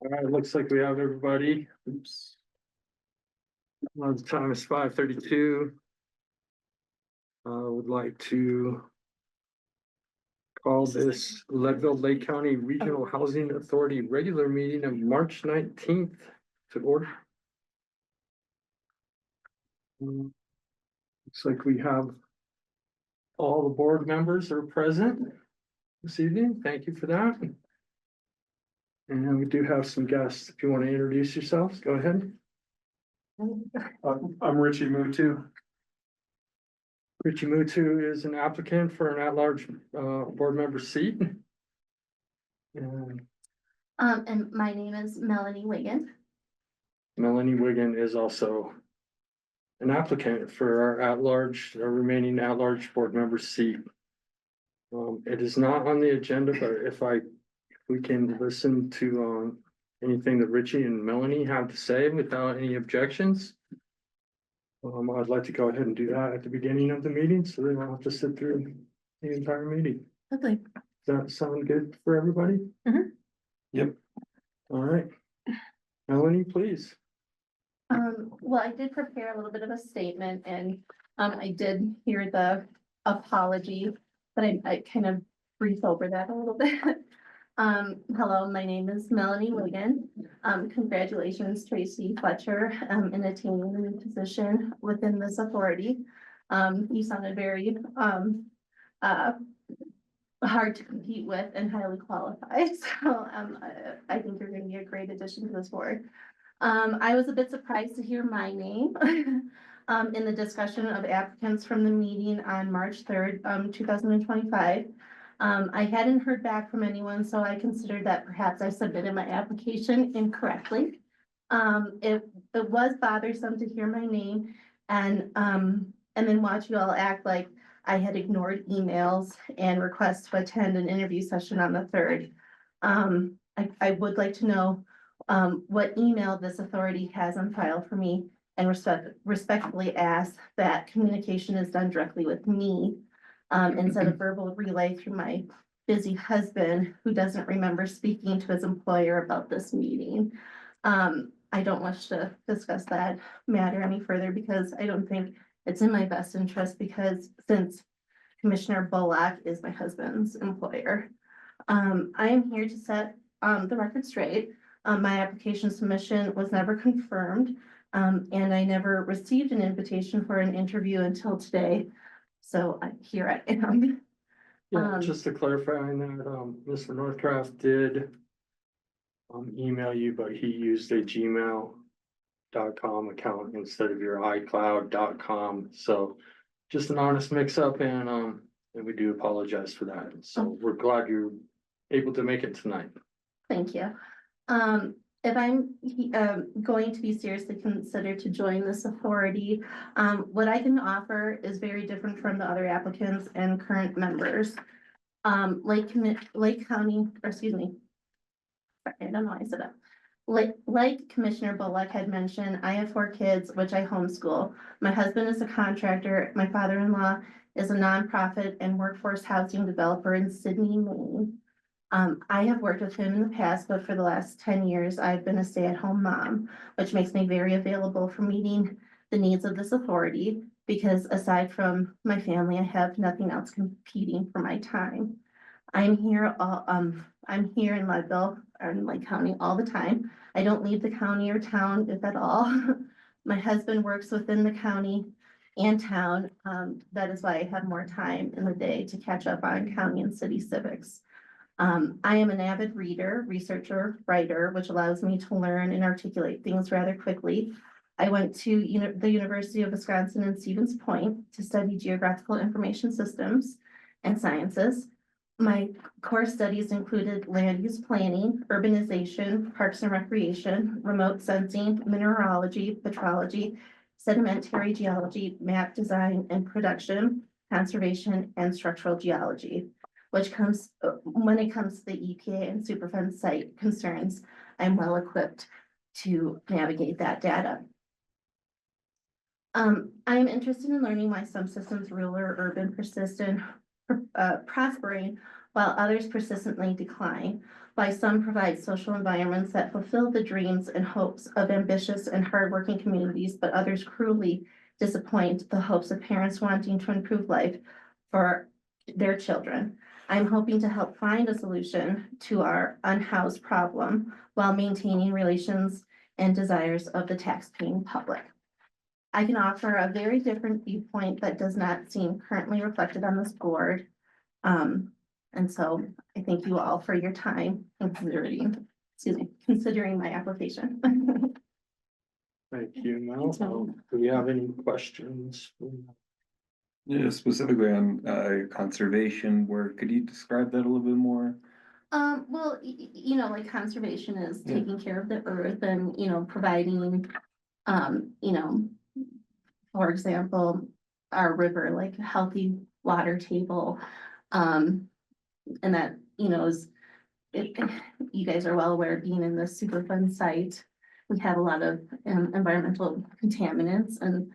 All right, looks like we have everybody. Oops. Well, the time is 5:32. Would like to call this Leadville Lake County Regional Housing Authority regular meeting of March 19th to order. Looks like we have all the board members are present this evening. Thank you for that. And we do have some guests. If you want to introduce yourselves, go ahead. I'm Richie Mutu. Richie Mutu is an applicant for an at-large board member seat. And And my name is Melanie Wiggin. Melanie Wiggin is also an applicant for our remaining at-large board member seat. It is not on the agenda, but if we can listen to anything that Richie and Melanie have to say without any objections. I'd like to go ahead and do that at the beginning of the meeting, so they don't have to sit through the entire meeting. Lovely. Does that sound good for everybody? Mhm. Yep. All right. Melanie, please. Well, I did prepare a little bit of a statement and I did hear the apology, but I kind of breezed over that a little bit. Hello, my name is Melanie Wiggin. Congratulations, Tracy Fletcher, in attaining the new position within this authority. You sounded very hard to compete with and highly qualified. So I think you're going to be a great addition to this board. I was a bit surprised to hear my name in the discussion of applicants from the meeting on March 3rd, 2025. I hadn't heard back from anyone, so I considered that perhaps I submitted my application incorrectly. It was bothersome to hear my name and then watch you all act like I had ignored emails and requests to attend an interview session on the 3rd. I would like to know what email this authority has on file for me and respectfully ask that communication is done directly with me instead of verbal relay through my busy husband who doesn't remember speaking to his employer about this meeting. I don't wish to discuss that matter any further because I don't think it's in my best interest because since Commissioner Bullock is my husband's employer. I am here to set the record straight. My application submission was never confirmed and I never received an invitation for an interview until today. So here I am. Yeah, just to clarify on that, Mr. Northcraft did email you, but he used a gmail.com account instead of your iCloud.com. So just an honest mix-up, and we do apologize for that. So we're glad you're able to make it tonight. Thank you. If I'm going to be seriously considered to join this authority, what I can offer is very different from the other applicants and current members. Lake County, or excuse me. Sorry, I don't know why I said that. Like Commissioner Bullock had mentioned, I have 4 kids, which I homeschool. My husband is a contractor. My father-in-law is a nonprofit and workforce housing developer in Sydney, Maine. I have worked with him in the past, but for the last 10 years, I've been a stay-at-home mom, which makes me very available for meeting the needs of this authority because aside from my family, I have nothing else competing for my time. I'm here in Leadville or in Lake County all the time. I don't leave the county or town, if at all. My husband works within the county and town. That is why I have more time in the day to catch up on county and city civics. I am an avid reader, researcher, writer, which allows me to learn and articulate things rather quickly. I went to the University of Wisconsin in Stevens Point to study geographical information systems and sciences. My core studies included land use planning, urbanization, parks and recreation, remote sensing, mineralogy, petrology, sedimentary geology, map design and production, conservation, and structural geology. Which comes, when it comes to the EPA and Superfund site concerns, I'm well equipped to navigate that data. I'm interested in learning why some systems, rural or urban, persist in prospering, while others persistently decline. Why some provide social environments that fulfill the dreams and hopes of ambitious and hardworking communities, but others cruelly disappoint the hopes of parents wanting to improve life for their children. I'm hoping to help find a solution to our unhoused problem while maintaining relations and desires of the taxpaying public. I can offer a very different viewpoint that does not seem currently reflected on this board. And so I thank you all for your time and considering my application. Thank you, Mel. Do we have any questions? Yeah, specifically on conservation work, could you describe that a little bit more? Well, you know, like conservation is Yeah. taking care of the earth and, you know, providing, you know, for example, our river, like a healthy water table. And that, you know, you guys are well aware of being in this Superfund site. We have a lot of environmental contaminants, and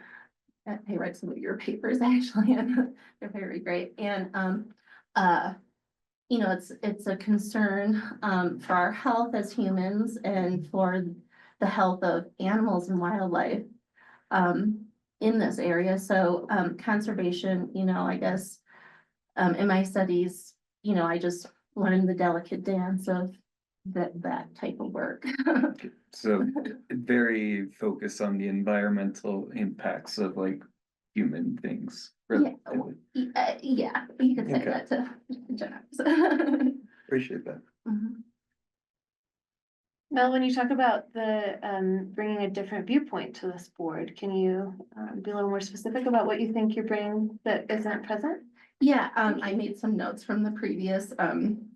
I read some of your papers actually, and they're very great. And, you know, it's a concern, for our health as humans and for the health of animals and wildlife, in this area. So, conservation, you know, I guess, in my studies, you know, I just learned the delicate dance of that type of work. So very focused on the environmental impacts of like human things. relatively. Yeah, you could say Okay. that to generalize. Appreciate that. Mhm. Mel, when you talk about the bringing a different viewpoint to this board, can you be a little more specific about what you think you're bringing that isn't present? Yeah, I made some notes from the previous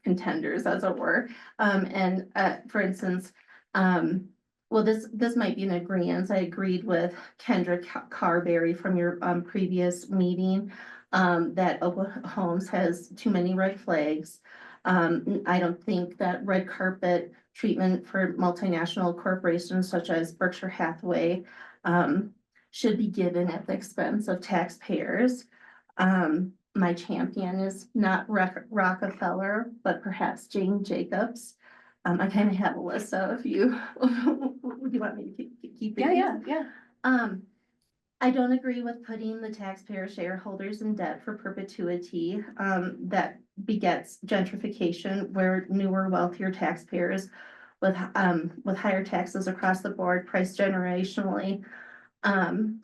contenders, as it were. And for instance, well, this might be an agreement. I agreed with Kendra Carberry from your previous meeting, that Oakland Homes has too many red flags. I don't think that red carpet treatment for multinational corporations such as Berkshire Hathaway should be given at the expense of taxpayers. My champion is not Rockefeller, but perhaps Jane Jacobs. I kind of have a list, so if you, would you want me to keep reading? Yeah. I don't agree with putting the taxpayer shareholders in debt for perpetuity, that begets gentrification where newer, wealthier taxpayers with higher taxes across the board, priced generationally,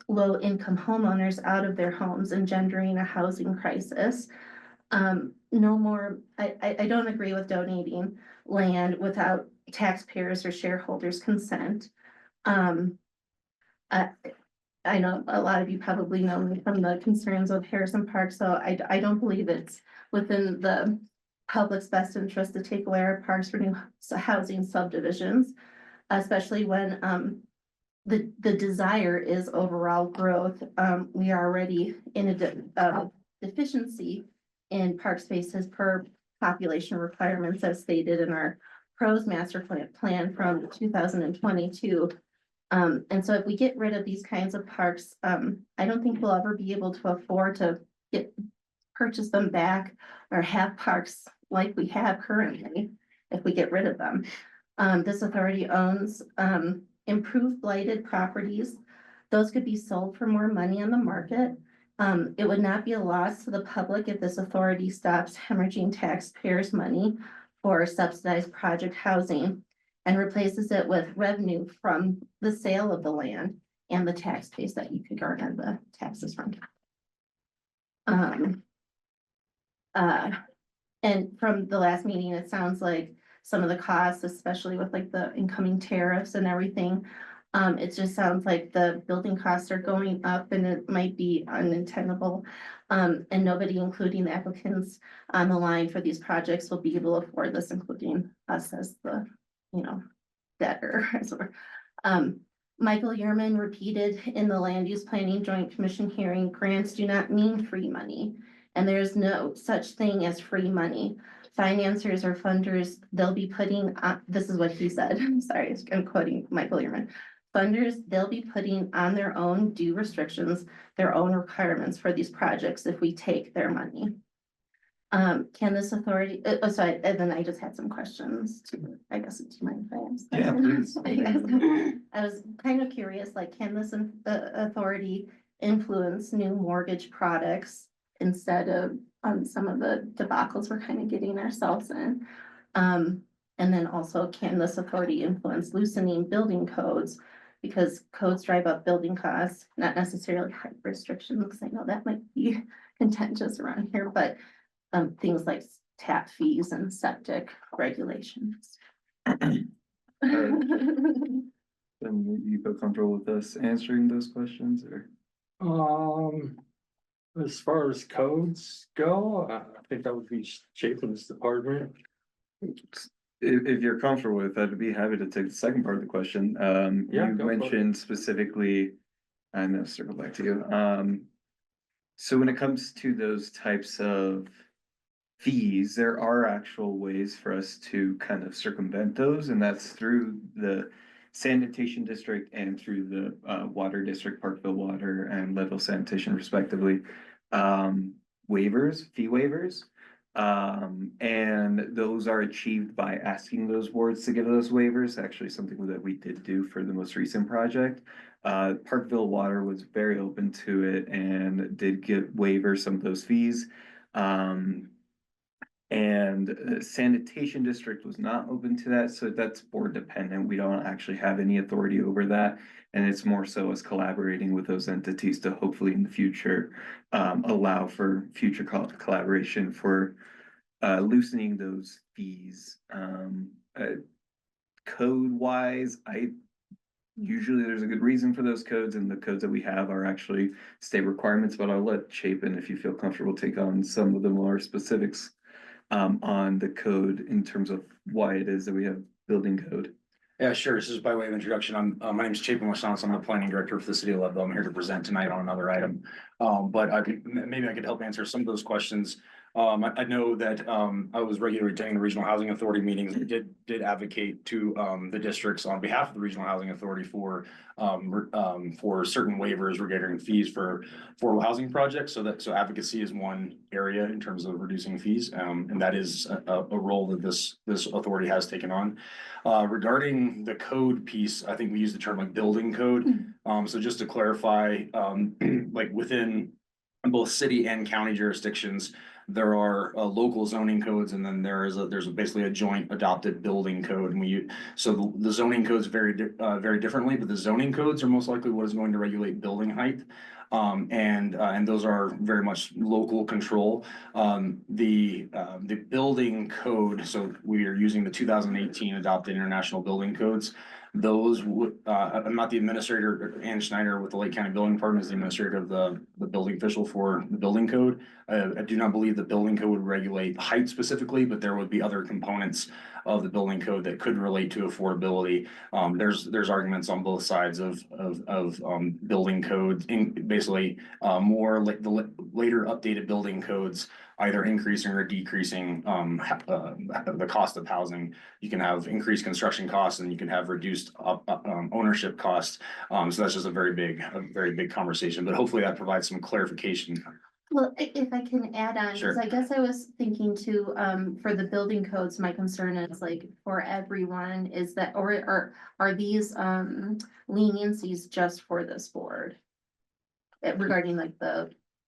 low income homeowners out of their homes, engendering a housing crisis. No more, I don't agree with donating land without taxpayers or shareholders' consent. I know a lot of you probably know me from the concerns of Harrison Park, so I don't believe it's within the public's best interest to take away our parks for new housing subdivisions, especially when the desire is overall growth. We are already in a deficiency in park spaces per population requirements as stated in our PROS master plan from 2022. And so if we get rid of these kinds of parks, I don't think we'll ever be able to afford to purchase them back or have parks like we have currently if we get rid of them. This authority owns improved blighted properties. Those could be sold for more money on the market. It would not be a loss to the public if this authority stops hemorrhaging taxpayers' money for subsidized project housing and replaces it with revenue from the sale of the land and the tax base that you could garner the taxes from. And from the last meeting, it sounds like some of the costs, especially with like the incoming tariffs and everything, it just sounds like the building costs are going up and it might be untenable. And nobody, including the applicants on the line for these projects, will be able to afford this, including us as the, you know, debtor. Michael Yerman repeated in the Land Use Planning Joint Commission hearing, grants do not mean free money, and there is no such thing as free money. Financiers or funders, they'll be putting, this is what he said, I'm sorry, I'm quoting Michael Yerman. Funders, they'll be putting on their own due restrictions, their own requirements for these projects if we take their money. Can this authority, sorry, and then I just had some questions too, I guess, do you mind if I ask? Yeah, questions? please. Yes. I was kind of curious, like, can this authority influence new mortgage products instead of some of the debacles we're kind of getting ourselves in? And then also, can this authority influence loosening building codes? Because codes drive up building costs, not necessarily height restrictions, because I know that might be contentious around here, but things like tap fees and septic regulations. Then you feel comfortable with us answering those questions or? As far as codes go, I think that would be Chapin's department. If you're comfortable with that, I'd be happy to take the second part of the question. Yeah, You go for it. mentioned specifically, and I'll circle back to you. So when it comes to those types of fees, there are actual ways for us to kind of circumvent those, and that's through the sanitation district and through the water district, Parkville Water and Leadville Sanitation respectively. Fee waivers. And those are achieved by asking those boards to give those waivers, actually something that we did do for the most recent project. Parkville Water was very open to it and did waiver some of those fees. And sanitation district was not open to that, so that's board dependent. We don't actually have any authority over that. And it's more so as collaborating with those entities to hopefully in the future allow for future collaboration for loosening those fees. Code wise, usually there's a good reason for those codes, and the codes that we have are actually state requirements, but I'll let Chapin, if you feel comfortable, take on some of the more specifics on the code in terms of why it is that we have building code. Yeah, sure. This is by way of introduction. My name is Chapin Wisconsin. I'm the planning director for the city of Leadville. I'm here to present tonight on another item. But maybe I could help answer some of those questions. I know that I was regularly attending the Regional Housing Authority meetings. We did advocate to the districts on behalf of the Regional Housing Authority for certain waivers regarding fees for affordable housing projects. So advocacy is one area in terms of reducing fees, and that is a role that this authority has taken on. Regarding the code piece, I think we use the term like building code. So just to clarify, like within both city and county jurisdictions, there are local zoning codes, and then there's basically a joint adopted building code. And so the zoning codes vary differently, but the zoning codes are most likely what is going to regulate building height. And those are very much local control. The building code, so we are using the 2018 adopted international building codes. Those would, I'm not the administrator, Ann Schneider with the Lake County Building Department is the administrator of the building official for the building code. I do not believe the building code would regulate height specifically, but there would be other components of the building code that could relate to affordability. There's arguments on both sides of building codes, basically more like the later updated building codes, either increasing or decreasing the cost of housing. You can have increased construction costs and you can have reduced ownership costs. So that's just a very big conversation, but hopefully that provides some clarification. Well, if I can add on, Sure. because I guess I was thinking too, for the building codes, my concern is like for everyone is that, or are these leniencies just for this board? Regarding like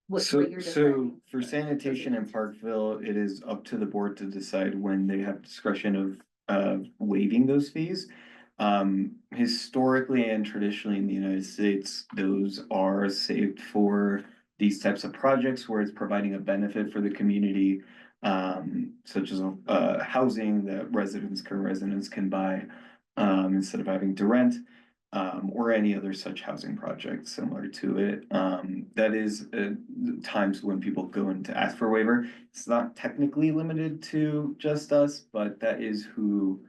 what So you're describing. for sanitation in Parkville, it is up to the board to decide when they have discretion of waiving those fees. Historically and traditionally in the United States, those are saved for these types of projects where it's providing a benefit for the community, such as housing that current residents can buy instead of having to rent. Or any other such housing project similar to it. That is times when people go in to ask for a waiver. It's not technically limited to just us, but that is who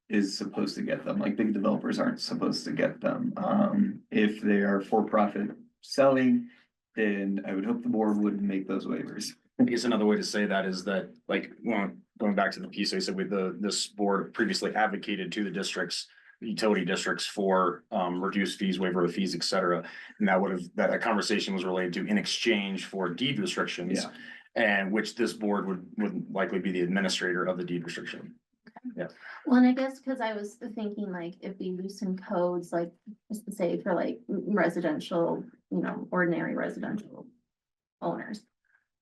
is supposed to get them. Like big developers aren't supposed to get them. If they are for-profit selling, then I would hope the board would make those waivers. I guess another way to say that is that, like, going back to the piece I said with this board previously advocated to the districts, utility districts for reduced fees, waiver of fees, et cetera. And that conversation was related to in exchange for deed restrictions. Yeah. and which this board would likely be the administrator of the deed restriction. Well, and I guess because I was thinking like if we loosen codes, like just to say for like residential, ordinary residential owners.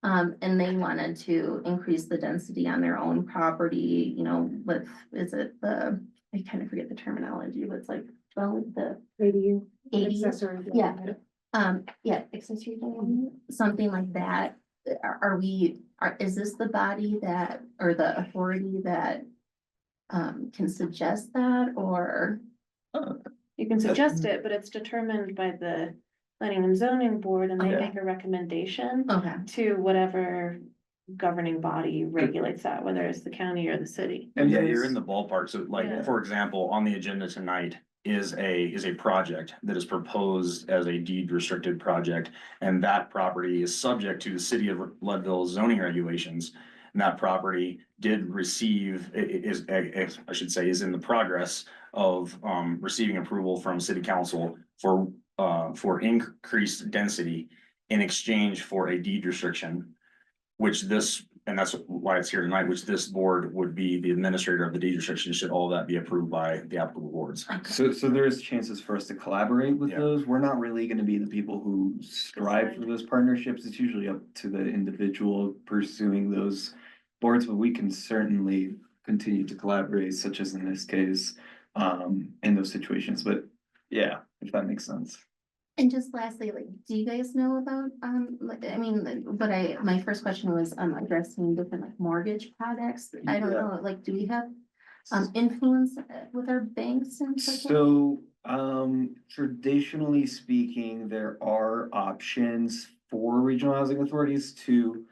And they wanted to increase the density on their own property, with, is it I kind of forget the terminology, but it's like, well, the ADU. 80, Accessory yeah. dwelling. Accessory dwelling, something like that. Is this the body that, or the authority that can suggest that, or? You can suggest it, but it's determined by the planning and zoning board, and they Okay. make a recommendation Okay, to whatever governing body regulates that, whether it's the county or the city. And Yeah, you're those- in the ballpark. So Yeah. like, for example, on the agenda tonight is a project that is proposed as a deed restricted project. And that property is subject to the city of Leadville zoning regulations. And that property did receive, I should say, is in the progress of receiving approval from city council for increased density in exchange for a deed restriction. Which this, and that's why it's here tonight, which this board would be the administrator of the deed restriction, should all that be approved by the applicable boards. So there is chances for us to collaborate with Yeah. those. We're not really gonna be the people who strive for those partnerships. It's usually up to the individual pursuing those boards, but we can certainly continue to collaborate, such as in this case, in those situations. But yeah, if that makes sense. and just lastly, like, do you guys know about, my first question was, addressing different like mortgage products. I don't Yeah. know, like, do we have, influence with our banks and such? So, traditionally speaking, there are options for regional housing authorities to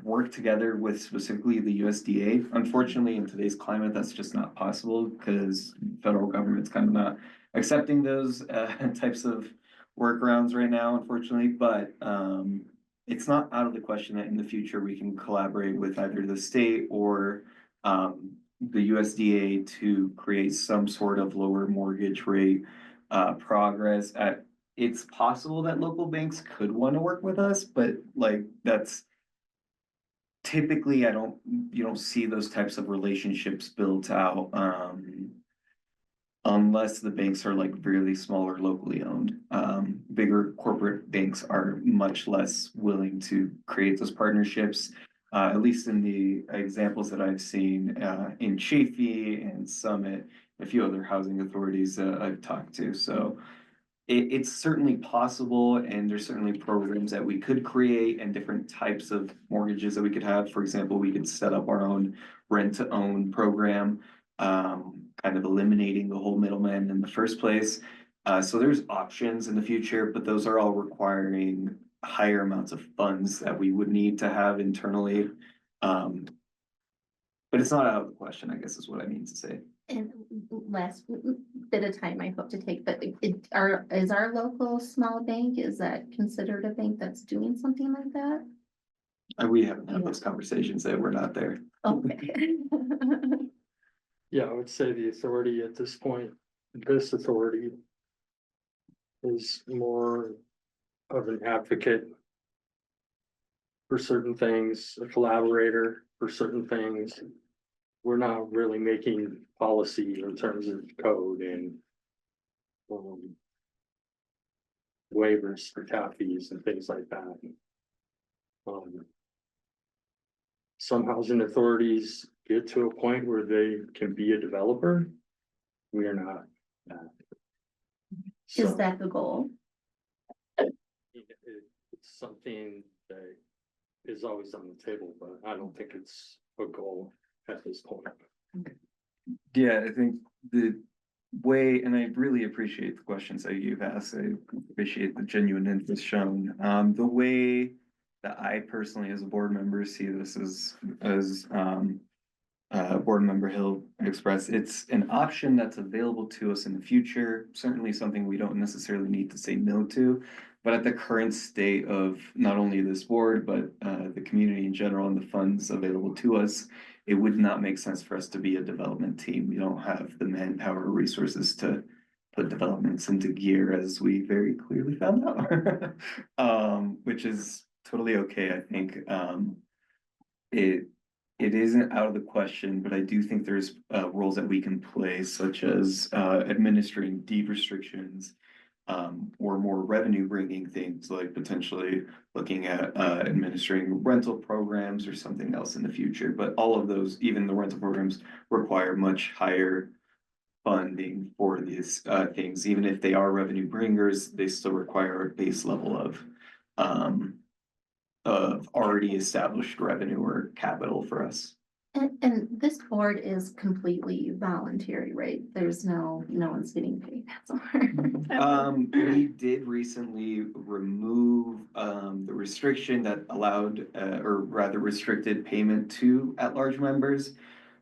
work together with specifically the USDA. Unfortunately, in today's climate, that's just not possible because federal government's kind of not accepting those types of workarounds right now, unfortunately, but it's not out of the question that in the future we can collaborate with either the state or the USDA to create some sort of lower mortgage rate progress. It's possible that local banks could want to work with us, but like that's typically you don't see those types of relationships built out unless the banks are like really small or locally owned. Bigger corporate banks are much less willing to create those partnerships. At least in the examples that I've seen in Chafee and Summit, a few other housing authorities I've talked to. So it's certainly possible, and there's certainly programs that we could create and different types of mortgages that we could have. For example, we could set up our own rent-to-own program, kind of eliminating the whole middleman in the first place. So there's options in the future, but those are all requiring higher amounts of funds that we would need to have internally. But it's not out of the question, I guess is what I mean to say. And last bit of time I hope to take, but is our local small bank, is that considered a bank that's doing something like that? We haven't had those conversations that we're not there. Okay. Yeah, I would say the authority at this point, this authority is more of an advocate for certain things, a collaborator for certain things. We're not really making policy in terms of code and waivers for tap fees and things like that. Some housing authorities get to a point where they can be a developer. We are not. Is So, that the goal? it's something that is always on the table, but I don't think it's a goal at this point. Yeah, I think the way, and I really appreciate the questions that you've asked. I appreciate the genuine interest shown. The way that I personally, as a board member, see this as Board Member Hill expressed, it's an option that's available to us in the future. Certainly something we don't necessarily need to say no to. But at the current state of not only this board, but the community in general and the funds available to us, it would not make sense for us to be a development team. We don't have the manpower or resources to put developments into gear, as we very clearly found out. Which is totally okay. I think, it isn't out of the question, but I do think there's, roles that we can play, such as, administering deed restrictions. Or more revenue bringing things like potentially looking at, administering rental programs or something else in the future. But all of those, even the rental programs, require much higher funding for these, things. Even if they are revenue bringers, they still require a base level of already established revenue or capital for us. And this board is completely voluntary, right? There's no one's getting paid. We did recently remove, the restriction that allowed, or rather restricted payment to at-large members.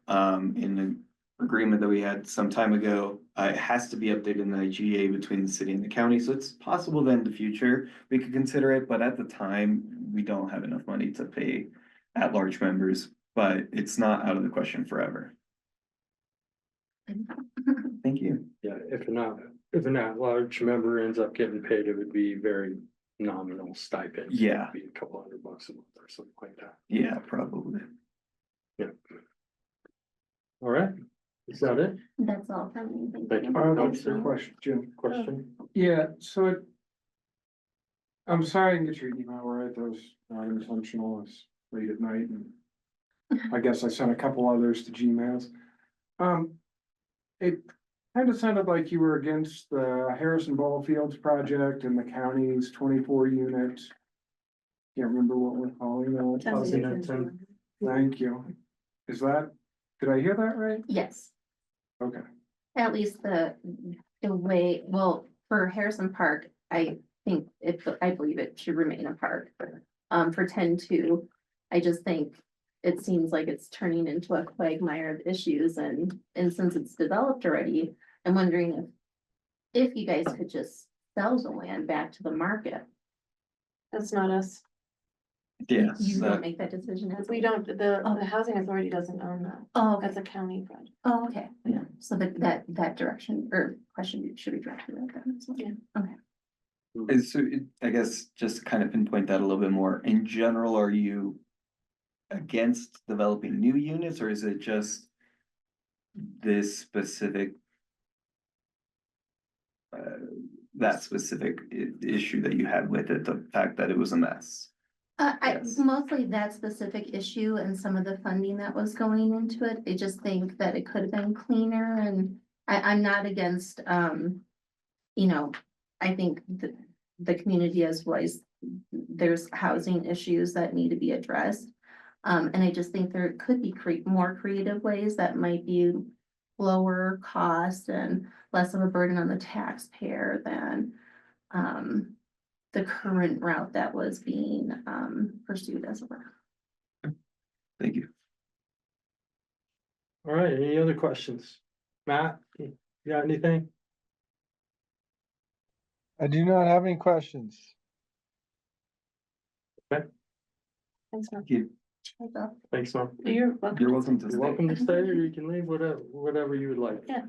In an agreement that we had some time ago, it has to be updated in the IGA between the city and the county, so it's possible that in the future we could consider it, but at the time, we don't have enough money to pay at-large members, but it's not out of the question forever. Thank you. Yeah, if an at-large member ends up getting paid, it would be very nominal stipend. Yeah. It'd be a couple $100 a month or something like that. Yeah, probably. All right, is that it? That's all from me. Thank you. Thanks, Sir, Jim. question, Jim, question? Yeah, so I'm sorry I didn't get your email right, that was not intentional, it's late at night and I guess I sent a couple others to Gmails. It kind of sounded like you were against the Harrison Ballfields project and the county's 24 unit. Can't remember what we're calling that. Thank you. Did I hear that right? Yes, Okay. at least the way, well, for Harrison Park, I believe it should remain a park. For 10-2, I just think it seems like it's turning into a quagmire of issues and since it's developed already, I'm wondering if you guys could just sell the land back to the market. That's not us. Yes. You don't make that decision as We don't, the housing authority doesn't own that. Oh, okay. That's a county project. Oh, okay, yeah, so that direction or question should be directed at them as well. Yeah. Okay. And so I guess just to kind of pinpoint that a little bit more, in general, are you against developing new units, or is it just this specific that specific issue that you had with it, the fact that it was a mess? Yes. Mostly that specific issue and some of the funding that was going into it. I just think that it could have been cleaner and I'm not against, I think the community has voiced there's housing issues that need to be addressed. And I just think there could be more creative ways that might be lower cost and less of a burden on the taxpayer than, the current route that was being pursued as well. Thank you. All right, any other questions? Matt, you got anything? I do not have any questions. Thanks, Mark. Thank you. Thanks, Mark. You're welcome. You're welcome to You're stay. welcome to stay, or you can leave, whatever you would like. Yeah.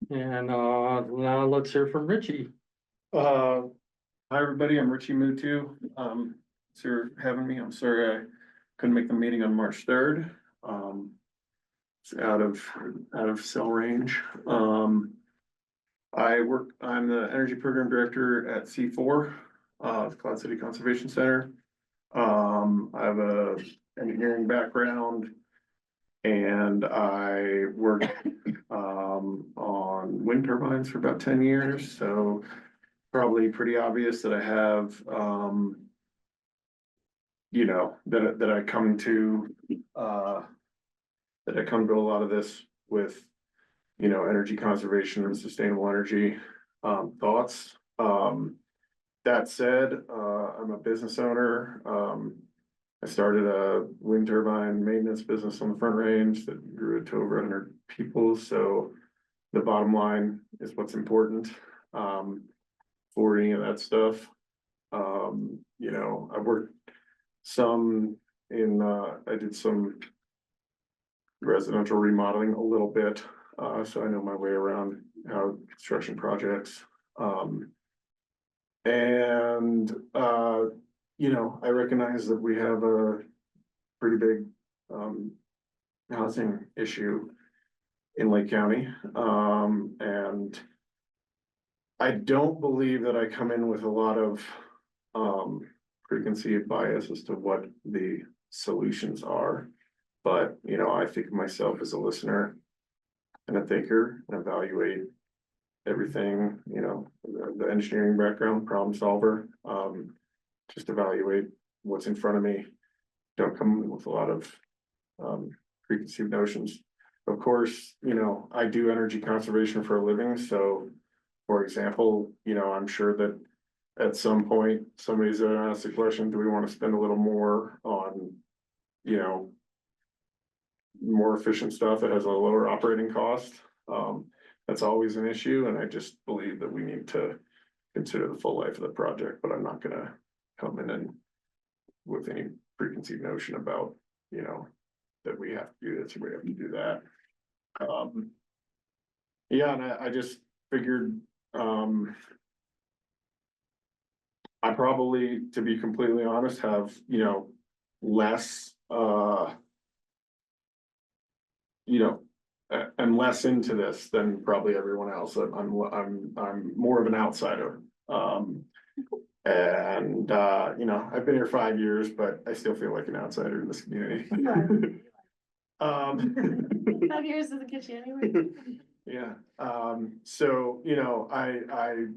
And now let's hear from Richie. Hi, everybody, I'm Richie Mutu. Thanks for having me. I'm sorry I couldn't make the meeting on March 3rd. It's out of cell range. I'm the Energy Program Director at C4, the Cloud City Conservation Center. I have a engineering background and I worked on wind turbines for about 10 years, so probably pretty obvious that I have, that I come to a lot of this with, energy conservation and sustainable energy thoughts. That said, I'm a business owner. I started a wind turbine maintenance business on the Front Range that grew it to over 100 people. So the bottom line is what's important. For any of that stuff. I worked some I did some residential remodeling a little bit, so I know my way around how construction projects. you know, I recognize that we have a pretty big, housing issue in Lake County, and I don't believe that I come in with a lot of, preconceived bias as to what the solutions are. But, you know, I think of myself as a listener and a thinker and evaluate everything, you know, the engineering background, problem solver. Just evaluate what's in front of me. Don't come in with a lot of preconceived notions. Of course, you know, I do energy conservation for a living, so for example, you know, I'm sure that at some point, somebody's gonna ask the question, do we want to spend a little more on, you know, more efficient stuff that has a lower operating cost? That's always an issue, and I just believe that we need to consider the full life of the project, but I'm not gonna come in and with any preconceived notion about, you know, that we have to do this, or we have to do that. Yeah, and I just figured, I probably, to be completely honest, have, you know, less, you know, I'm less into this than probably everyone else. I'm more of an outsider. And, you know, I've been here 5 years, but I still feel like an outsider in this community. 5 years doesn't get you anywhere. Yeah, so, you know, I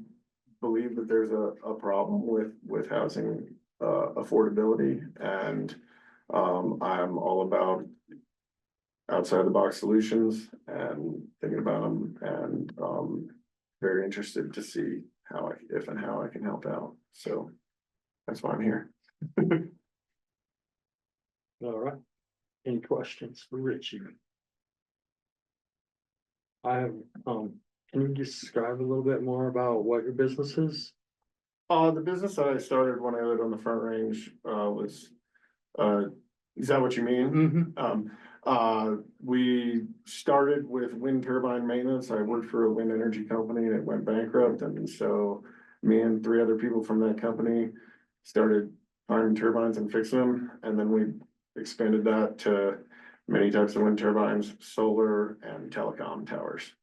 believe that there's a problem with housing, affordability, and, I'm all about outside the box solutions and thinking about them, and, very interested to see how if and how I can help out, so that's why I'm here. All right. Any questions for Richie? I have, can you describe a little bit more about what your business is? The business that I started when I lived on the Front Range, was, is that what you mean? We started with wind turbine maintenance. I worked for a wind energy company and it went bankrupt, and so me and 3 other people from that company started finding turbines and fixing them, and then we expanded that to many types of wind turbines, solar, and telecom towers.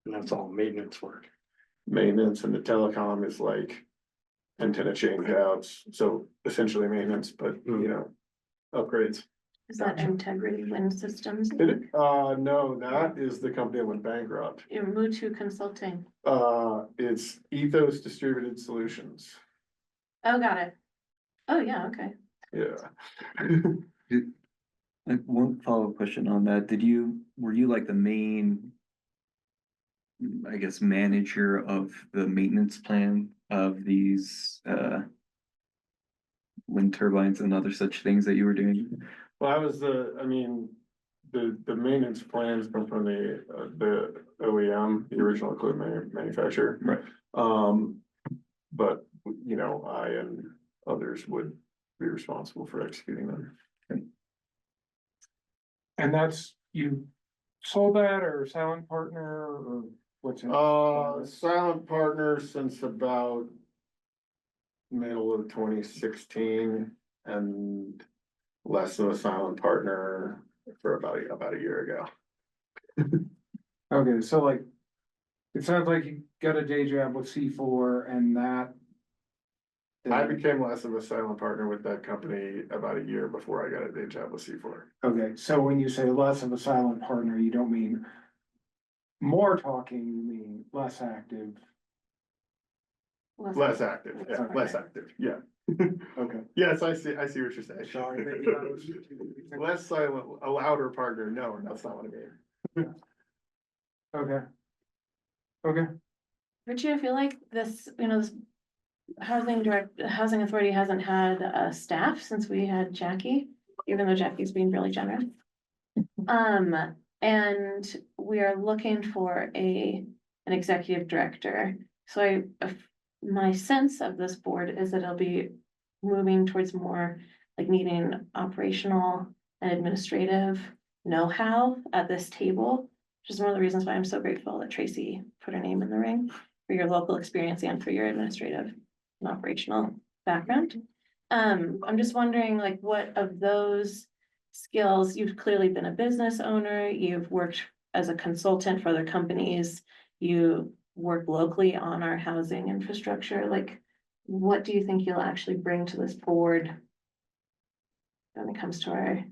And that's all maintenance work. Maintenance, and the telecom is like antenna change outs, so essentially maintenance, but you know, upgrades. Is that Integrity Wind Systems? No, that is the company that went bankrupt. Mutu Consulting. It's Ethos Distributed Solutions. Oh, got it. Oh, yeah, okay. Yeah. Like one follow-up question on that, were you like the main, I guess, manager of the maintenance plan of these, wind turbines and other such things that you were doing? Well, I was the maintenance plans come from the OEM, the original equipment manufacturer. Right. But, you know, I and others would be responsible for executing them. And that's, you sold that or silent partner or what's it? Silent partner since about middle of 2016, and less of a silent partner for about a year ago. Okay, so like, it sounds like you got a day job with C4 and that. I became less of a silent partner with that company about a year before I got a day job with C4. Okay, so when you say less of a silent partner, you don't mean more talking, you mean less active. Less active, yeah, less active, yeah. Okay. Yes, I see what you're saying. Sorry, Less silent, a louder partner, no, that's not what I mean. Okay. Okay. Richie, I feel like this, this housing authority hasn't had a staff since we had Jackie, even though Jackie's being really generous. And we are looking for an executive director. So my sense of this board is that it'll be moving towards more like needing operational and administrative know-how at this table, which is one of the reasons why I'm so grateful that Tracy put her name in the ring for your local experience and for your administrative and operational background. I'm just wondering, like, what of those skills, you've clearly been a business owner, you've worked as a consultant for other companies, you work locally on our housing infrastructure, like, what do you think you'll actually bring to this board when it comes to our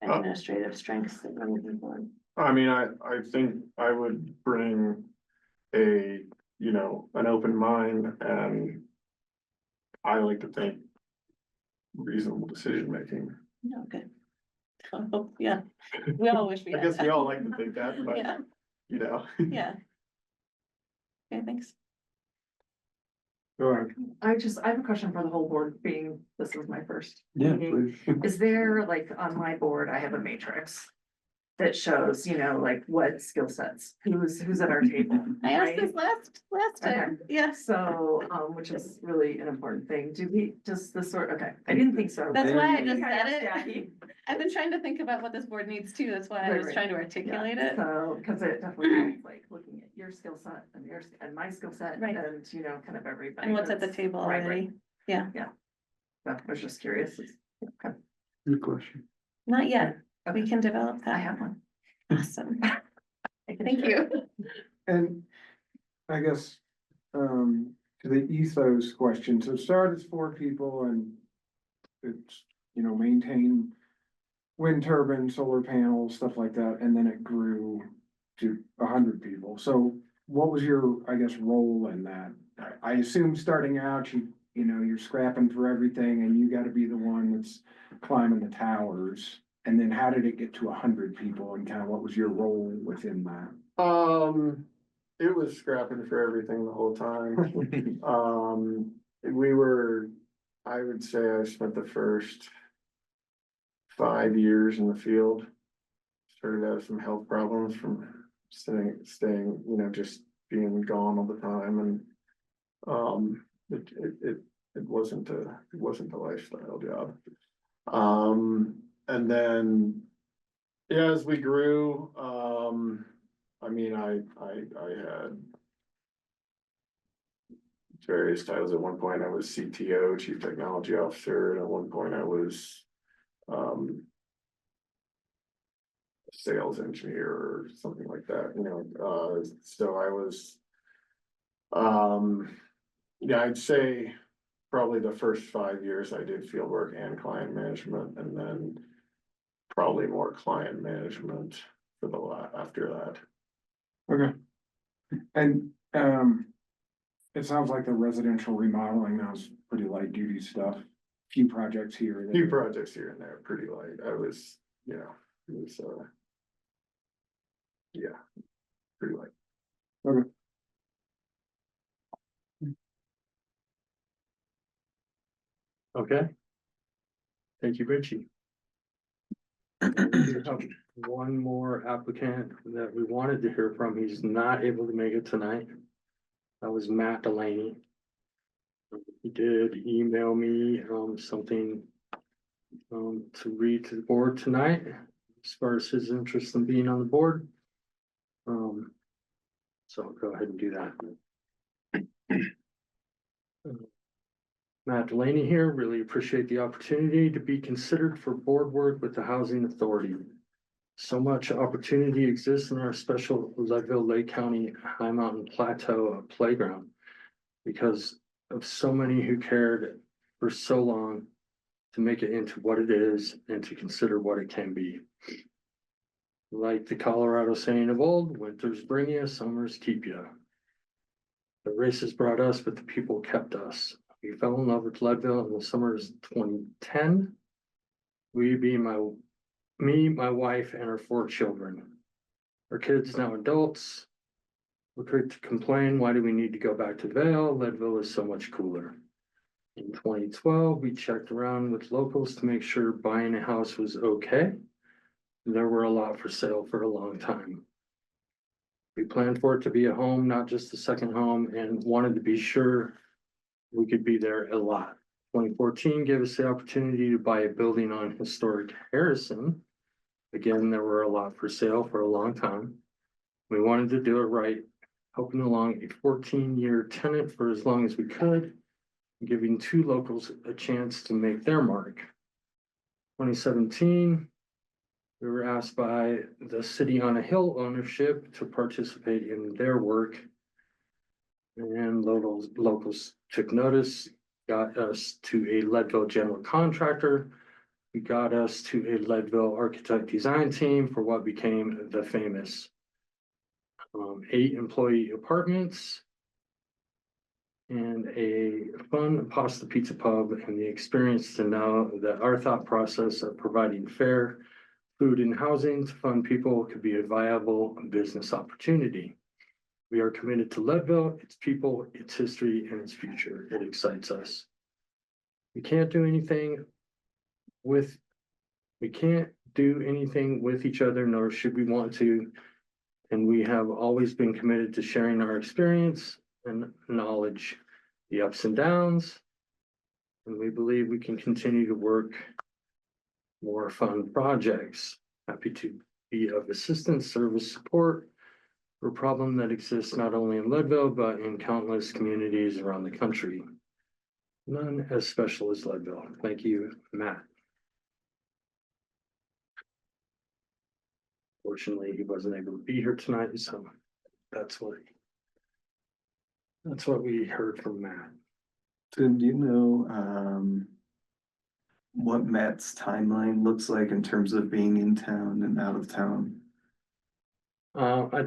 administrative strengths that we're looking for? I mean, I think I would bring a, you know, an open mind, and I like to think reasonable decision making. No, good. Oh, yeah, we all wish we I had guess we that. all like to think that, Yeah, but, you know. yeah. Okay, thanks. Go ahead. I have a question for the whole board, being this is my first Yeah, meeting. please. Is there, like, on my board, I have a matrix that shows, you know, like what skill sets, who's at our table, I asked right? this last time, yes, So, which is really an important thing. Does this sort, okay, I didn't think so. that's why I There just I said asked it. Jackie. I've been trying to think about what this board needs too, that's why I Right, was right. trying to articulate Yeah, it. So, because it definitely helps, like, looking at your skill set and yours and my skill set Right. and, you know, kind of everybody. And what's at the that's- table right, already, So I was just curious. Okay. Good question. not yet, we Okay. can develop I that, have one. awesome, I can thank share. you. And I guess, to the ethos question, so it started as 4 people and it's, you know, maintain wind turbine, solar panels, stuff like that, and then it grew to 100 people. So what was your, I guess, role in that? I assume starting out, you know, you're scrapping for everything and you gotta be the one that's climbing the towers. And then how did it get to 100 people and kind of what was your role within that? It was scrapping for everything the whole time. We were, I would say I spent the first 5 years in the field. Started out with some health problems from staying, you know, just being gone all the time, and it wasn't a lifestyle job. And then, yeah, as we grew, I mean, I had various titles. At one point I was CTO, Chief Technology Officer, and at one point I was a sales engineer or something like that, you know, so I was, yeah, I'd say probably the first 5 years I did field work and client management, and then probably more client management for the after that. Okay. And, it sounds like the residential remodeling now is pretty light duty stuff. Few projects here. and Few there. projects here and there, pretty light. I was, you know, it was, yeah, pretty light. Okay. Okay. Thank you, Richie. We have one more applicant that we wanted to hear from. He's not able to make it tonight. That was Matt Delaney. He did email me something to read to the board tonight as far as his interest in being on the board. So I'll go ahead and do that. Matt Delaney here, really appreciate the opportunity to be considered for board work with the Housing Authority. So much opportunity exists in our special Leadville Lake County High Mountain Plateau playground because of so many who cared for so long to make it into what it is and to consider what it can be. Like the Colorado saying of old, winters bring you, summers keep you. The races brought us, but the people kept us. We fell in love with Leadville in the summer of 2010. We being me, my wife, and our 4 children. Our kids now adults. We're quick to complain, why do we need to go back to Vail? Leadville is so much cooler. In 2012, we checked around with locals to make sure buying a house was okay. There were a lot for sale for a long time. We planned for it to be a home, not just a second home, and wanted to be sure we could be there a lot. 2014 gave us the opportunity to buy a building on historic Harrison. Again, there were a lot for sale for a long time. We wanted to do it right, helping along a 14-year tenant for as long as we could. giving two locals a chance to make their mark. 2017, we were asked by the City on a Hill ownership to participate in their work. And locals took notice, got us to a Leadville general contractor. We got us to a Leadville architect design team for what became the famous 8 employee apartments and a fun pasta pizza pub, and the experience to know that our thought process of providing fair food and housing to fund people could be a viable business opportunity. We are committed to Leadville, its people, its history, and its future. It excites us. We can't do anything with each other, nor should we want to. And we have always been committed to sharing our experience and knowledge, the ups and downs. And we believe we can continue to work more fun projects. Happy to be of assistance, service, support for a problem that exists not only in Leadville, but in countless communities around the country. None as special as Leadville. Thank you, Matt. Fortunately, he wasn't able to be here tonight, so that's what we heard from Matt. Tim, do you know, what Matt's timeline looks like in terms of being in town and out of town? I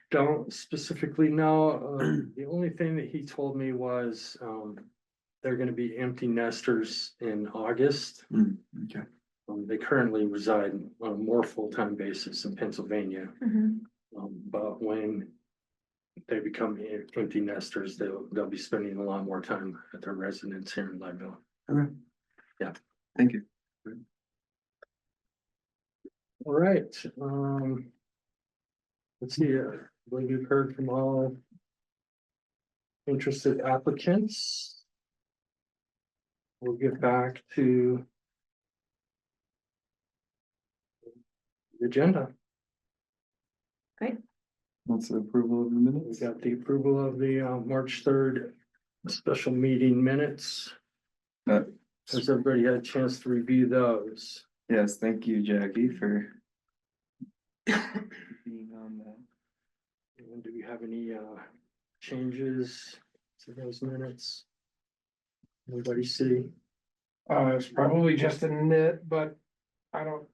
don't specifically know. The only thing that he told me was they're gonna be empty nesters in August. Okay. They currently reside on a more full-time basis in Pennsylvania. But when they become empty nesters, they'll be spending a lot more time at their residence here in Leadville. Okay. Yeah. Thank you. All right, let's see, I believe you've heard from all interested applicants. We'll get back to the agenda. What's the approval of the We minutes? got the approval of the March 3rd special meeting minutes. Has everybody had a chance to review those? Yes, thank you, Jackie, for being on that. And do we have any changes to those minutes? Anybody see? It's probably just a nit, but I don't.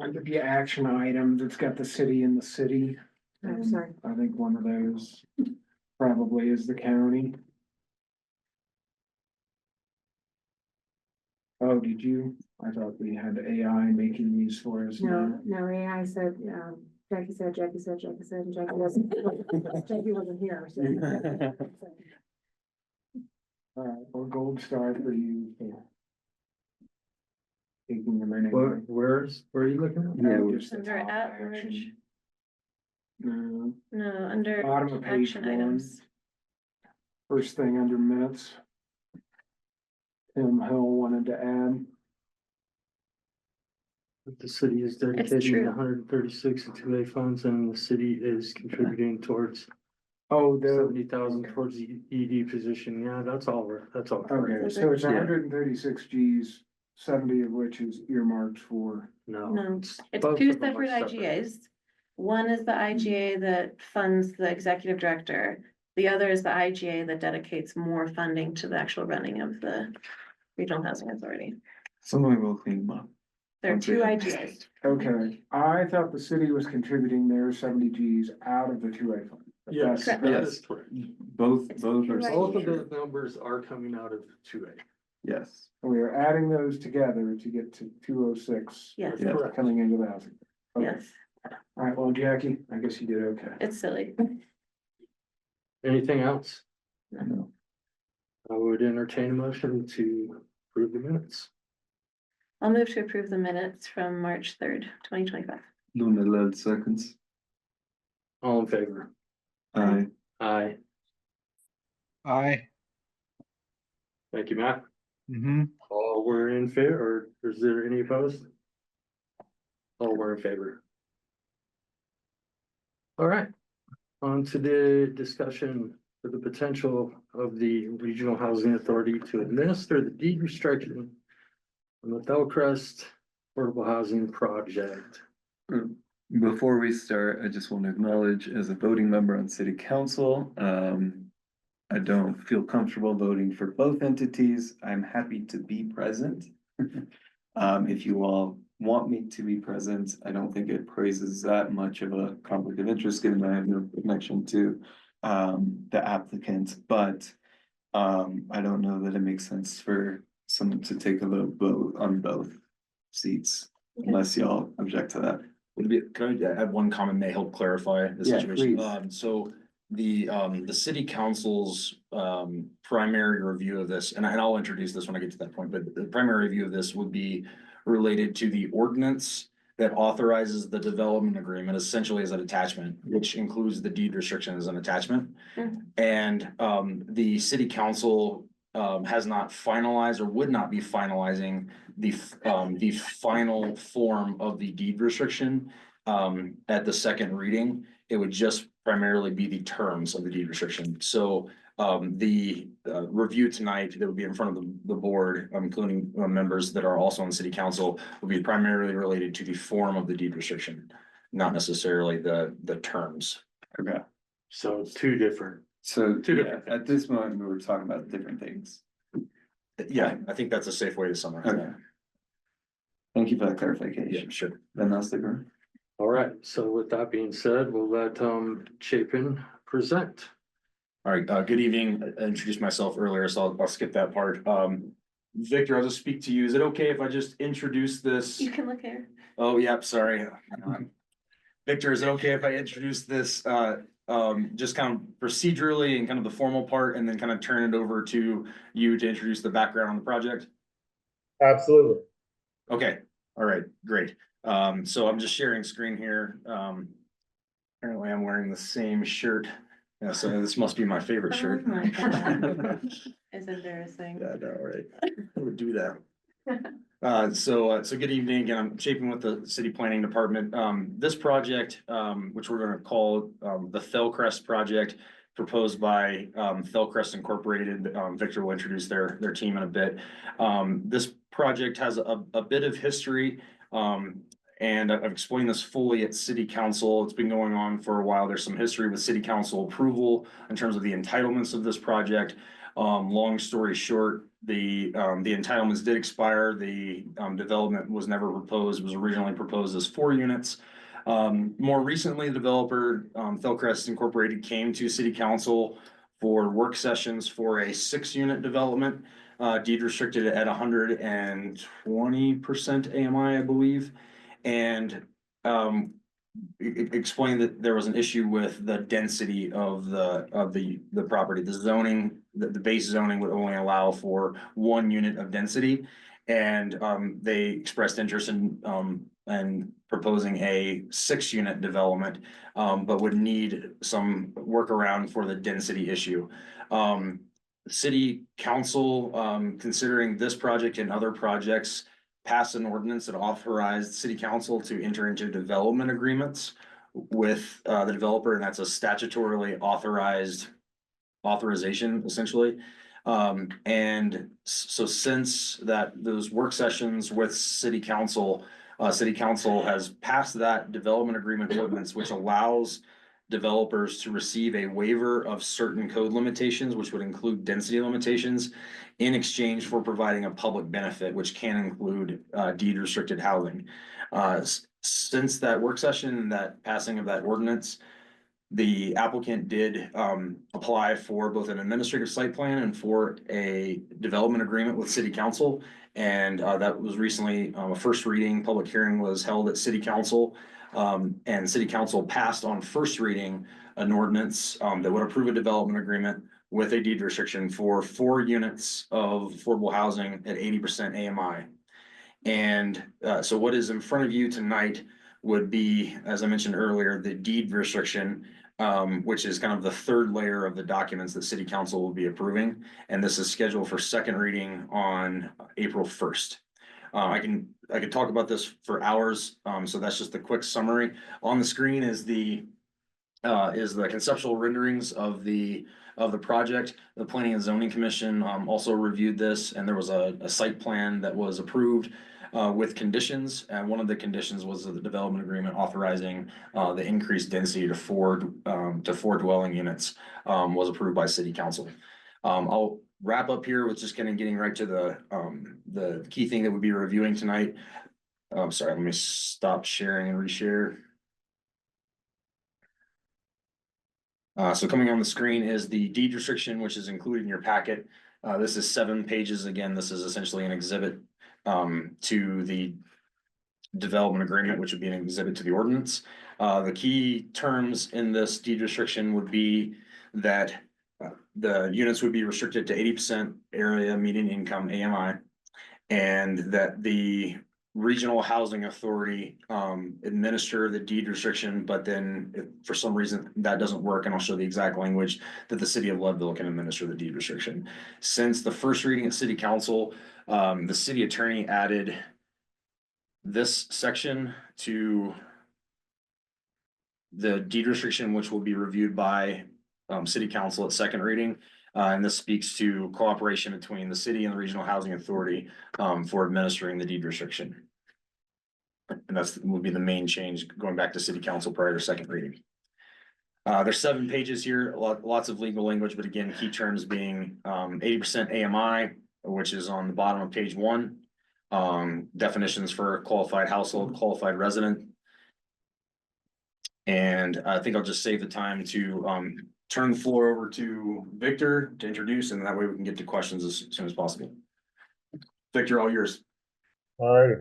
Under the action items, it's got the city in the city. I'm sorry. I think one of those probably is the county. Oh, did you? I thought we had AI making these for us now. No, AI said, Jackie said, and Jackie wasn't, Jackie wasn't here, so. All right, well, gold star for you. for Taking them anyway. Where are you looking at? Yeah, Just the Under top at action. merge. No, No, under bottom of page action 1. items. First thing under minutes. Tim Hill wanted to add. The city is dedicating true. 136 in 2A funds, and the city is contributing towards Oh, the, 70,000 towards the ED position. Yeah, that's all. okay, so it's Yeah. 136 Gs, 70 of which is earmarked for. No. No, it's both two of them are separate IGAs. One is the IGA that funds the executive director. The other is the IGA that dedicates more funding to the actual running of the regional housing authority. Somebody will clean them up. There are two Okay. IGAs. Okay, I thought the city was contributing their 70 Gs out of the 2A fund. But Yes, that's- that Yes. is correct. Both It's are. two Both of IGAs. the numbers are coming out of 2A. Yes. We are adding those together to get to 206. Yes. Yeah. Correct. Coming into the housing. Okay. Yes, All right, well, Jackie, I guess you did okay. it's silly. Anything else? No. I would entertain a motion to approve the minutes. I'll move to approve the minutes from March 3rd, 2025. Luna led seconds. All in favor? Aye. Aye. Aye. Thank you, Matt. Mm-hmm. All were in favor, or is there any opposed? All were in favor. All right, on to the discussion for the potential of the Regional Housing Authority to administer the deed restriction on the Bellcrest Affordable Housing Project. Before we start, I just want to acknowledge as a voting member on city council, I don't feel comfortable voting for both entities. I'm happy to be present. If you all want me to be present, I don't think it raises that much of a conflict of interest, given that I have no connection to the applicant, but I don't know that it makes sense for someone to take a vote on both seats, unless y'all object to that. Would it be, can I add one comment, may help clarify the Yeah, situation? please. So the city council's primary review of this, and I'll introduce this when I get to that point, but the primary review of this would be related to the ordinance that authorizes the development agreement essentially as an attachment, which includes the deed restriction as an attachment. And the city council has not finalized or would not be finalizing the final form of the deed restriction at the second reading. It would just primarily be the terms of the deed restriction. So the review tonight that would be in front of the board, including members that are also on the city council, will be primarily related to the form of the deed restriction, not necessarily the terms. Okay, So two different. so Two yeah, different at this moment, we were talking about different things. Yeah, I think that's a safe way to summarize Okay. that. Thank you for that Yeah, clarification. sure. Then I'll stick around. All right, so with that being said, we'll let Chapin present. All right, good evening. I introduced myself earlier, so I'll skip that part. Victor, I'll just speak to you. Is it okay if I just introduce this? You can look here. Oh, yep, sorry. Victor, is it okay if I introduce this, just kind of procedurally and kind of the formal part, and then kind of turn it over to you to introduce the background on the project? Absolutely. Okay, all right, great. So I'm just sharing screen here. Apparently I'm wearing the same shirt. Yeah, so this must be my favorite shirt. Oh my God. It's embarrassing. Yeah, no, right. I would do that. So good evening again. I'm Chapin with the City Planning Department. This project, which we're gonna call the Fellcrest project, proposed by Fellcrest Incorporated. Victor will introduce their team in a bit. This project has a bit of history. And I've explained this fully at city council. It's been going on for a while. There's some history with city council approval in terms of the entitlements of this project. Long story short, the entitlements did expire. The development was never proposed. It was originally proposed as 4 units. More recently, the developer, Fellcrest Incorporated, came to city council for work sessions for a 6-unit development, deed restricted at 120% AMI, I believe. And explained that there was an issue with the density of the property. The zoning, the base zoning would only allow for 1 unit of density. And they expressed interest in proposing a 6-unit development, but would need some workaround for the density issue. City council, considering this project and other projects, passed an ordinance that authorized city council to enter into development agreements with the developer, and that's a statutorily authorized authorization, essentially. And so since those work sessions with city council has passed that development agreement ordinance, which allows developers to receive a waiver of certain code limitations, which would include density limitations, in exchange for providing a public benefit, which can include deed restricted housing. Since that work session and that passing of that ordinance, the applicant did apply for both an administrative site plan and for a development agreement with city council. And that was recently a first reading. Public hearing was held at city council. And city council passed on first reading an ordinance that would approve a development agreement with a deed restriction for 4 units of affordable housing at 80% AMI. And so what is in front of you tonight would be, as I mentioned earlier, the deed restriction, which is kind of the 3rd layer of the documents that city council will be approving. And this is scheduled for second reading on April 1st. I could talk about this for hours. So that's just a quick summary. On the screen is the is the conceptual renderings of the project. The Planning and Zoning Commission also reviewed this, and there was a site plan that was approved with conditions, and one of the conditions was the development agreement authorizing the increased density to four dwelling units was approved by city council. I'll wrap up here with just kind of getting right to the key thing that we'll be reviewing tonight. I'm sorry, let me stop sharing and reshare. So coming on the screen is the deed restriction, which is included in your packet. This is 7 pages. Again, this is essentially an exhibit to the development agreement, which would be an exhibit to the ordinance. The key terms in this deed restriction would be that the units would be restricted to 80% area median income AMI, and that the regional housing authority administer the deed restriction, but then if for some reason that doesn't work, and I'll show the exact language, that the city of Leadville can administer the deed restriction. Since the first reading at city council, the city attorney added this section to the deed restriction, which will be reviewed by city council at second reading. And this speaks to cooperation between the city and the regional housing authority for administering the deed restriction. And that's will be the main change going back to city council prior to second reading. There's 7 pages here, lots of legal language, but again, key terms being 80% AMI, which is on the bottom of page 1. Definitions for qualified household, qualified resident. And I think I'll just save the time to turn the floor over to Victor to introduce, and that way we can get to questions as soon as possible. Victor, all yours. All right.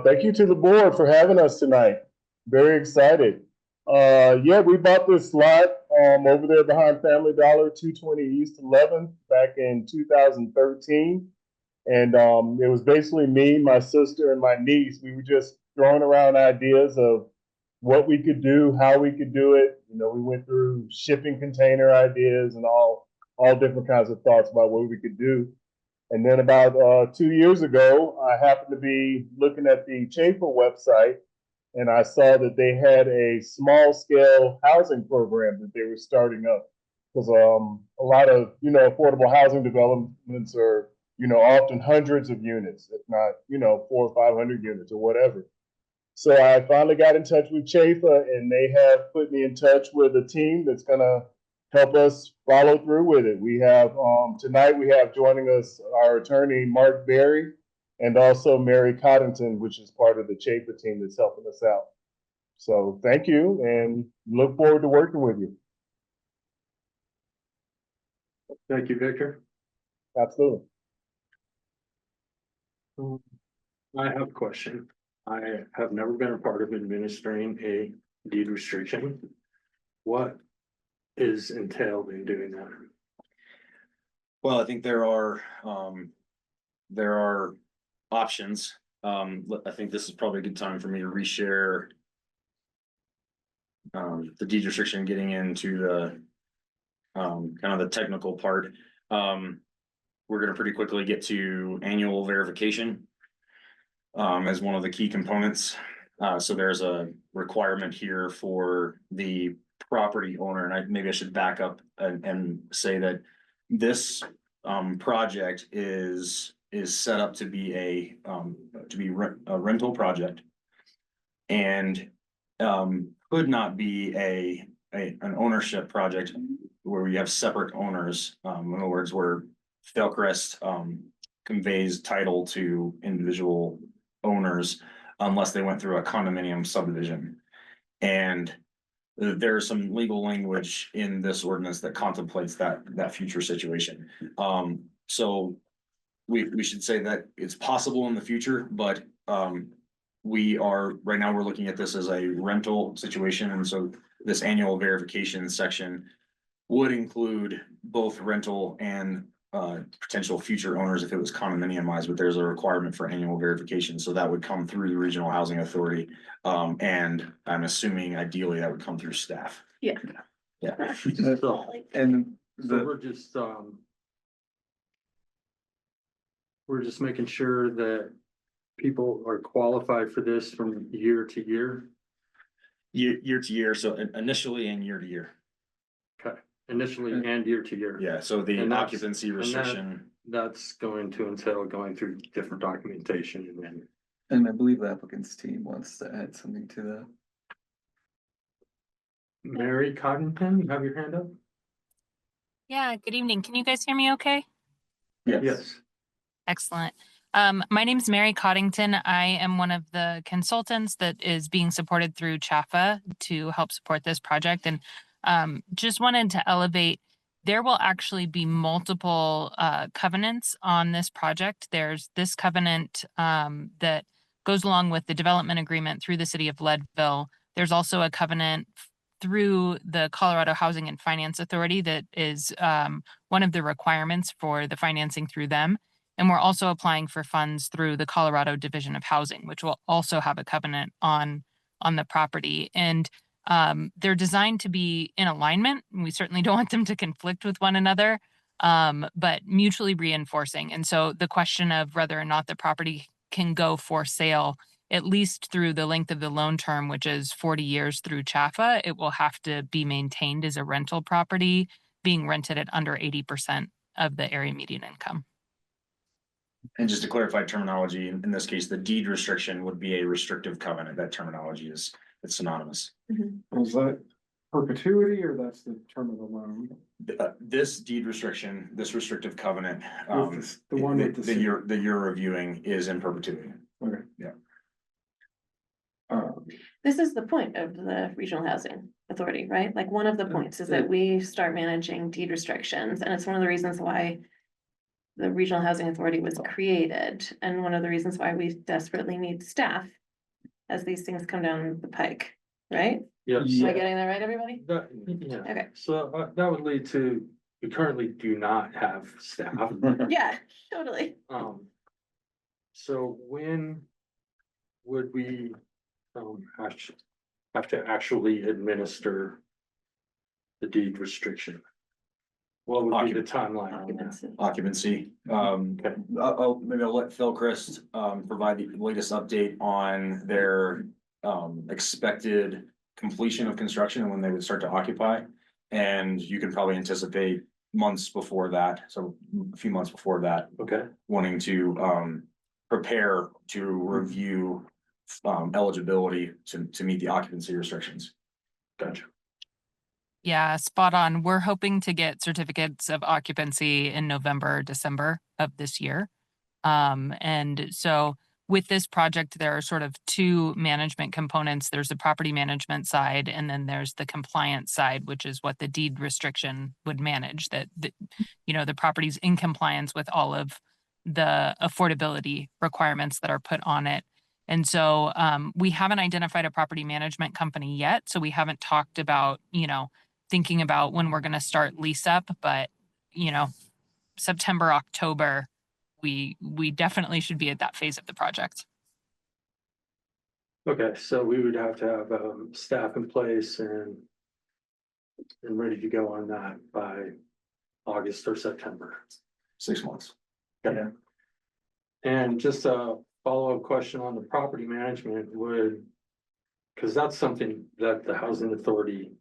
Thank you to the board for having us tonight. Very excited. Yeah, we bought this lot over there behind Family Dollar, 220 East 11th, back in 2013. And it was basically me, my sister, and my niece. We were just throwing around ideas of what we could do, how we could do it. You know, we went through shipping container ideas and all different kinds of thoughts about what we could do. And then about 2 years ago, I happened to be looking at the Chafer website, and I saw that they had a small scale housing program that they were starting up. Because a lot of, you know, affordable housing developments are, you know, often hundreds of units, if not, you know, 400 or 500 units or whatever. So I finally got in touch with Chafer, and they have put me in touch with a team that's gonna help us follow through with it. We have tonight we have joining us our attorney Mark Berry, and also Mary Coddington, which is part of the Chafer team that's helping us out. So thank you, and look forward to working with you. Thank you, Victor. Absolutely. I have a question. I have never been a part of administering a deed restriction. What is entailed in doing that? Well, I think there are options. I think this is probably a good time for me to reshare the deed restriction, getting into the kind of the technical part. We're gonna pretty quickly get to annual verification as one of the key components. So there's a requirement here for the property owner, and maybe I should back up and say that this project is set up to be a rental project, and could not be an ownership project where we have separate owners. In other words, where Felcrest conveys title to individual owners unless they went through a condominium subdivision. And there's some legal language in this ordinance that contemplates that future situation. So we should say that it's possible in the future, but right now we're looking at this as a rental situation, and so this annual verification section would include both rental and potential future owners if it was condominiumized, but there's a requirement for annual verification, so that would come through the regional housing authority. And I'm assuming ideally that would come through staff. Yeah. Yeah. So And we're just making sure that people are qualified for this from year to year. Year to year, so initially and year to year. Initially and year to year. Yeah, so the And that's- occupancy and that- restriction, That's going to entail going through different documentation and then. And I believe the applicant's team wants to add something to that. Mary Coddington, you have your hand up? Yeah, good evening. Can you guys hear me okay? Yes. Excellent. My name's Mary Coddington. I am one of the consultants that is being supported through CHAFA to help support this project. And just wanted to elevate, there will actually be multiple covenants on this project. There's this covenant that goes along with the development agreement through the city of Leadville. There's also a covenant through the Colorado Housing and Finance Authority that is one of the requirements for the financing through them. And we're also applying for funds through the Colorado Division of Housing, which will also have a covenant on the property. And they're designed to be in alignment. And we certainly don't want them to conflict with one another, but mutually reinforcing. And so the question of whether or not the property can go for sale, at least through the length of the loan term, which is 40 years through CHAFA, it will have to be maintained as a rental property, being rented at under 80% of the area median income. and just to clarify terminology, in this case, the deed restriction would be a restrictive covenant. That terminology is, it's synonymous. Is that perpetuity or that's the term of the loan? This deed restriction, this restrictive covenant, The one with the. that you're reviewing is in perpetuity. Okay. Yeah. This is the point of the Regional Housing Authority, right? Like one of the points is that we start managing deed restrictions, and it's one of the reasons why the Regional Housing Authority was created, and one of the reasons why we desperately need staff as these things come down the pike, right? Yes. Am I getting that right, everybody? Yeah, Okay, so that would lead to, we currently do not have staff. yeah, totally. So when would we have to actually administer the deed restriction? What would be the timeline on that? Occupancy. Maybe I'll let Phil Christ provide the latest update on their expected completion of construction and when they would start to occupy. And you can probably anticipate months before that, so a few months before that, Okay, wanting to prepare to review eligibility to meet the occupancy restrictions. gotcha. Yeah, spot on. We're hoping to get certificates of occupancy in November, December of this year. And so with this project, there are sort of two management components. There's the property management side, and then there's the compliance side, which is what the deed restriction would manage, that the property's in compliance with all of the affordability requirements that are put on it. And so we haven't identified a property management company yet. So we haven't talked about, thinking about when we're going to start lease up, but September, October, we definitely should be at that phase of the project. Okay, so we would have to have staff in place and ready to go on that by August or September. 6 months. Okay. And just a follow-up question on the property management because that's something that the housing authority,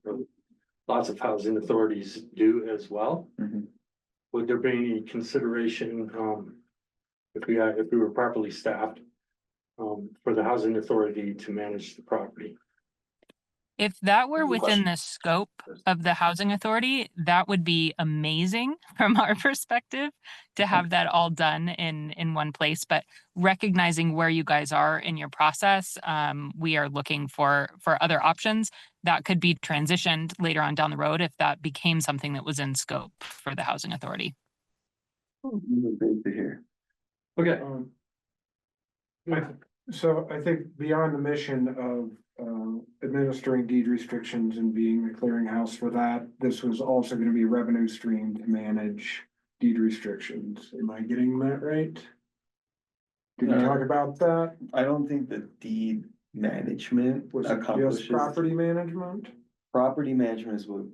lots of housing authorities do as well. Mhm. Would there be any consideration, if we were properly staffed, for the housing authority to manage the property? If that were Good within question. the scope of the housing authority, that would be amazing from our perspective to have that all done in one place. But recognizing where you guys are in your process, we are looking for other options that could be transitioned later on down the road if that became something that was in scope for the housing authority. Great to hear. Okay. So I think beyond the mission of administering deed restrictions and being the clearinghouse for that, this was also gonna be a revenue stream to manage deed restrictions. Am I getting that right? Did we talk about that? I don't think the deed management Was it just accomplishes. property management? Property management is what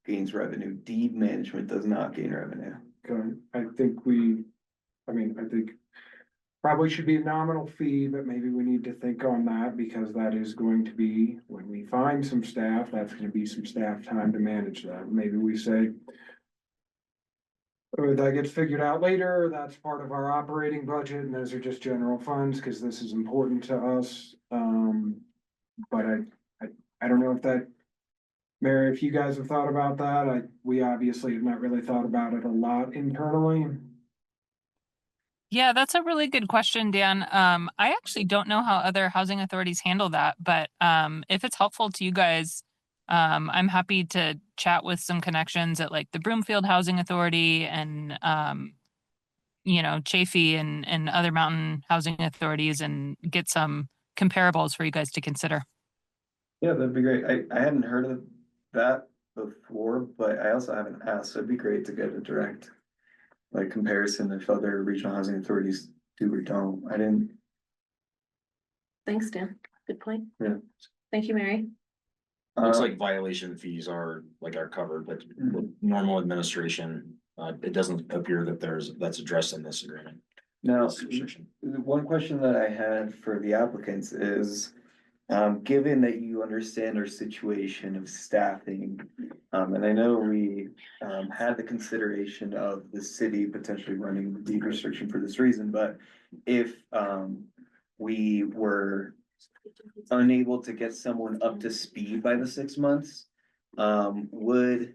gains revenue. Deed management does not gain revenue. Okay, I think Probably should be a nominal fee, but maybe we need to think on that because that is going to be, when we find some staff, that's gonna be some staff time to manage that. Maybe we say, or that gets figured out later, that's part of our operating budget, and those are just general funds, cause this is important to us. But I don't know if that, Mary, if you guys have thought about that, we obviously have not really thought about it a lot internally. Yeah, that's a really good question, Dan. I actually don't know how other housing authorities handle that, but if it's helpful to you guys, I'm happy to chat with some connections at like the Broomfield Housing Authority and Chafee and other mountain housing authorities and get some comparables for you guys to consider. Yeah, that'd be great. I hadn't heard of that before, but I also haven't asked, so it'd be great to get a direct like comparison if other regional housing authorities do or don't. I didn't. Thanks, Dan. Good point. Yeah. Thank you, Mary. Looks like violation fees are covered, but with normal administration, it doesn't appear that that's addressed in this agreement. Now, This restriction. one question that I had for the applicants is, given that you understand our situation of staffing, and I know we had the consideration of the city potentially running the deed restriction for this reason, but if we were unable to get someone up to speed by the 6 months, would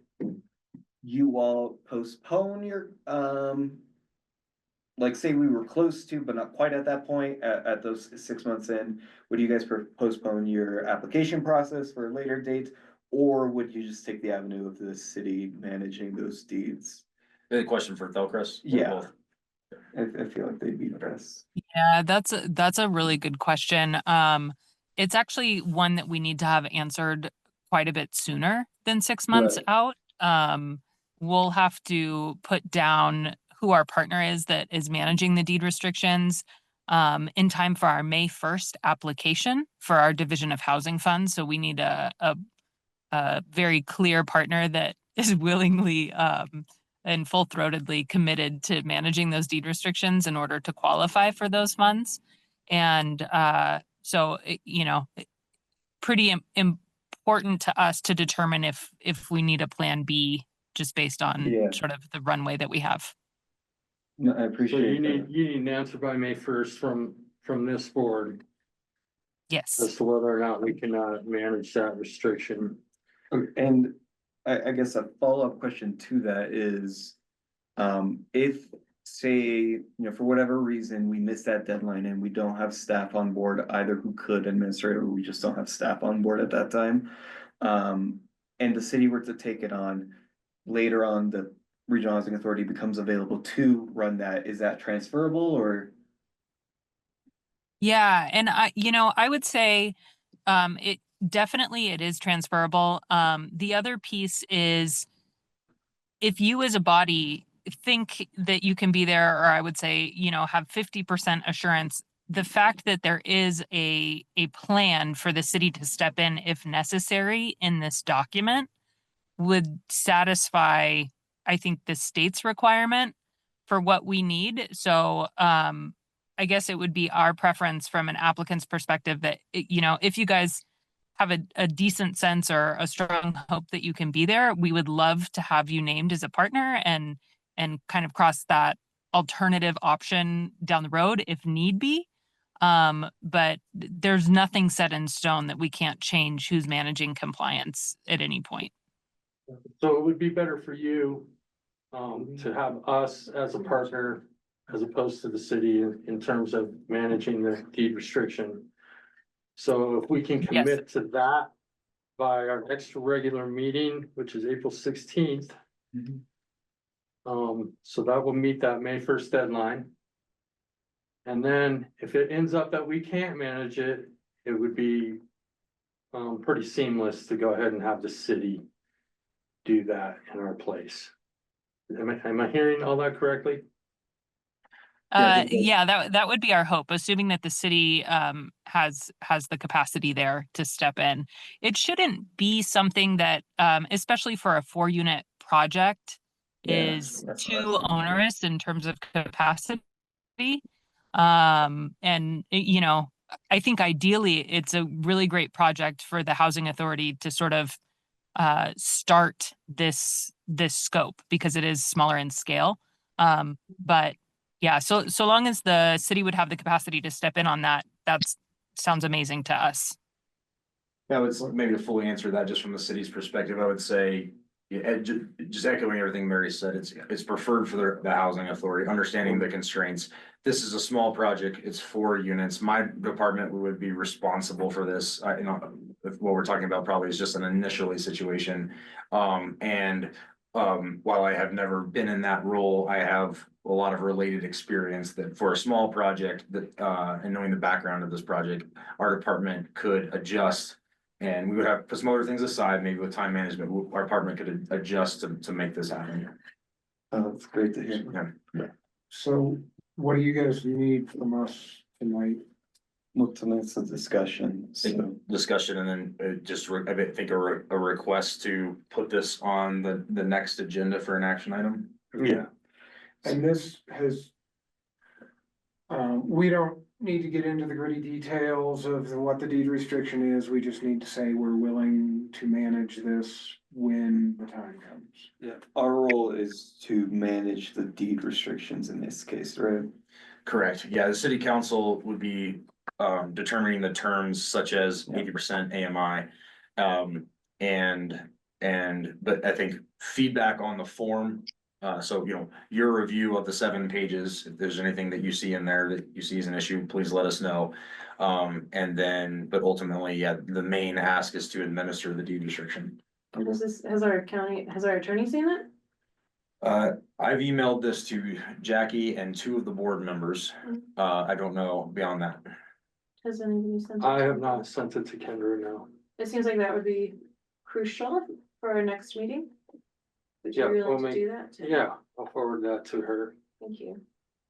you all postpone your like say we were close to, but not quite at that point, at those 6 months in, would you guys postpone your application process for a later date? Or would you just take the avenue of the city managing those deeds? A question for Thelchris? Yeah. I feel like they'd be the best. Yeah, that's a really good question. It's actually one that we need to have answered quite a bit sooner than 6 months Right. out. We'll have to put down who our partner is that is managing the deed restrictions in time for our May 1st application for our Division of Housing Funds. So we need a very clear partner that is willingly and full-throatedly committed to managing those deed restrictions in order to qualify for those funds. And pretty important to us to determine if we need a plan B just based on Yeah. sort of the runway that we have. No, I So appreciate you that. need an answer by May 1st from this board Yes. as to whether or not we can manage that restriction. And I guess a follow-up question to that is, if say, for whatever reason, we miss that deadline and we don't have staff on board either who could administrate or we just don't have staff on board at that time. And the city were to take it on, later on, the regional housing authority becomes available to run that. Is that transferable or? Yeah, and I would say it definitely it is transferable. The other piece is if you as a body think that you can be there, or I would say, have 50% assurance, the fact that there is a plan for the city to step in if necessary in this document would satisfy, I think, the state's requirement for what we need. So I guess it would be our preference from an applicant's perspective that, if you guys have a decent sense or a strong hope that you can be there, we would love to have you named as a partner and kind of cross that alternative option down the road if need be. But there's nothing set in stone that we can't change who's managing compliance at any point. So it would be better for you to have us as a partner as opposed to the city in terms of managing the deed restriction. So if we can commit to that by our next regular meeting, which is April 16th. So that will meet that May 1st deadline. And then if it ends up that we can't manage it, it would be pretty seamless to go ahead and have the city do that in our place. Am I hearing all that correctly? Yeah, that would be our hope, assuming that the city has the capacity there to step in. It shouldn't be something that, especially for a 4-unit project, is too onerous in terms of capacity. And you know, I think ideally it's a really great project for the housing authority to sort of start this scope because it is smaller in scale. But yeah, so long as the city would have the capacity to step in on that, sounds amazing to us. Yeah, it's maybe to fully answer that just from the city's perspective, I would say, yeah, just echoing everything Mary said, it's preferred for the housing authority, understanding the constraints. This is a small project, it's 4 units. My department would be responsible for this. You know, what we're talking about probably is just an initially situation. While I have never been in that role, I have a lot of related experience that for a small project that, and knowing the background of this project, our department could adjust. And we would have put some other things aside, maybe with time management, our department could adjust to make this happen. That's great to hear. Yeah. So what do you guys need from us tonight? Well, tonight's a discussion, so. Discussion and then I think a request to put this on the next agenda for an action item. Yeah. And this has, we don't need to get into the gritty details of what the deed restriction is. We just need to say we're willing to manage this when the time comes. Yeah, our role is to manage the deed restrictions in this case, right? Correct. Yeah, the city council would be determining the terms such as 80% AMI. But I think feedback on the form. So, you know, your review of the 7 pages, if there's anything that you see in there that you see as an issue, please let us know. But ultimately, yeah, the main ask is to administer the deed restriction. Has our attorney seen it? I've emailed this to Jackie and 2 of the board members. I don't know beyond that. Has anybody sent it? I have not sent it to Kendra, no. It seems like that would be crucial for our next meeting. Would you Yeah, really we'll like to do that? Yeah, I'll forward that to her. Thank you.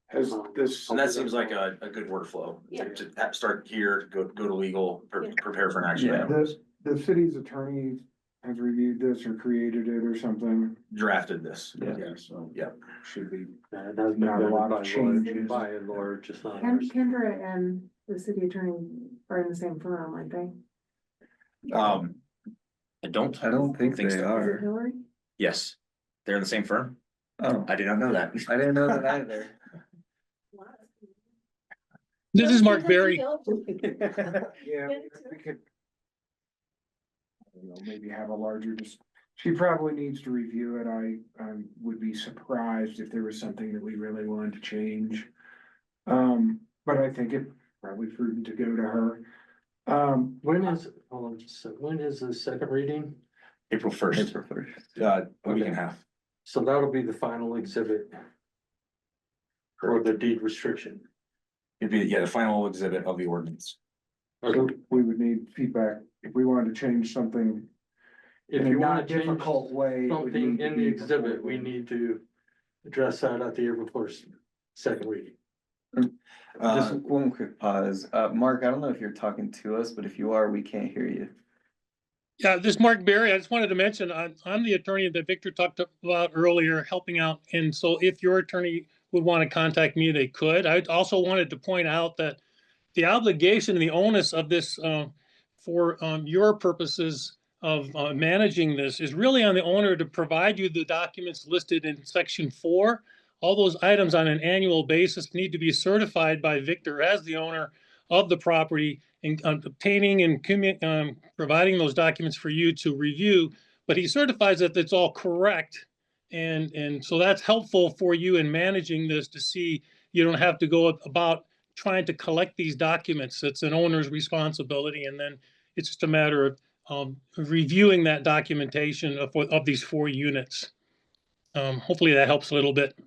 Has this, And that seems like a good workflow. Yeah. To start here, go to legal, Yeah. prepare for an action Yeah. item. the city's attorney has reviewed this or created it or something? Drafted this. Yeah. So. Yeah. Should be. It has been Not a vetted lot of by changes. By and large, just not. Kendra and the city attorney are in the same firm, aren't they? I don't think they so. are. Hillary? Yes, they're in the same firm. Oh, I did not know that. I didn't know that either. This is Mark Berry. Yeah, we could. I don't know, maybe have a larger, she probably needs to review it. I would be surprised if there was something that we really wanted to change. But I think it probably prudent to go to her. When is, hold on just a second, when is the second reading? April 1st, April 1st. a week and a half. So that'll be the final exhibit. For the deed restriction. It'd be, the final exhibit of the ordinance. So we would need feedback if we wanted to change something. If in a you want not to change difficult way. it would something need to in the be exhibit, before we then. need to address that at the April 1st, second reading. Just one quick pause. Mark, I don't know if you're talking to us, but if you are, we can't hear you. Yeah, this is Mark Berry. I just wanted to mention, I'm the attorney that Victor talked about earlier, helping out. And so if your attorney would want to contact me, they could. I also wanted to point out that the obligation and the onus of this for your purposes of managing this is really on the owner to provide you the documents listed in section 4. All those items on an annual basis need to be certified by Victor as the owner of the property and obtaining and providing those documents for you to review. But he certifies that it's all correct. And so that's helpful for you in managing this to see you don't have to go about trying to collect these documents. It's an owner's responsibility. And then it's just a matter of reviewing that documentation of these 4 units. Hopefully that helps a little bit.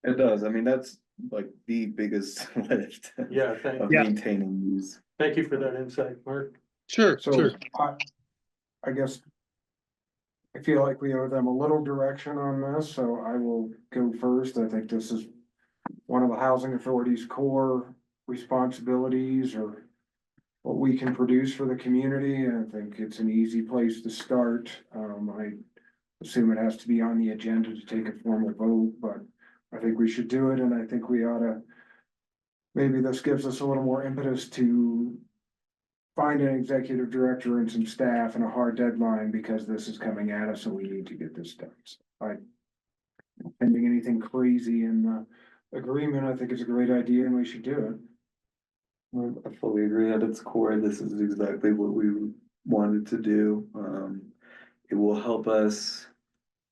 It does. I mean, that's like the biggest lift Yeah, of maintaining these. thank you for that insight, Mark. Sure, So sure. I guess. I feel like we owe them a little direction on this, so I will go first. I think this is one of the housing authority's core responsibilities or what we can produce for the community. I think it's an easy place to start. I assume it has to be on the agenda to take a formal vote, but I think we should do it, and I think we ought to maybe this gives us a little more impetus to find an executive director and some staff and a hard deadline because this is coming at us and we need to get this done. So pending anything crazy in the agreement, I think it's a great idea and we should do it. Well, I fully agree at its core, this is exactly what we wanted to do. It will help us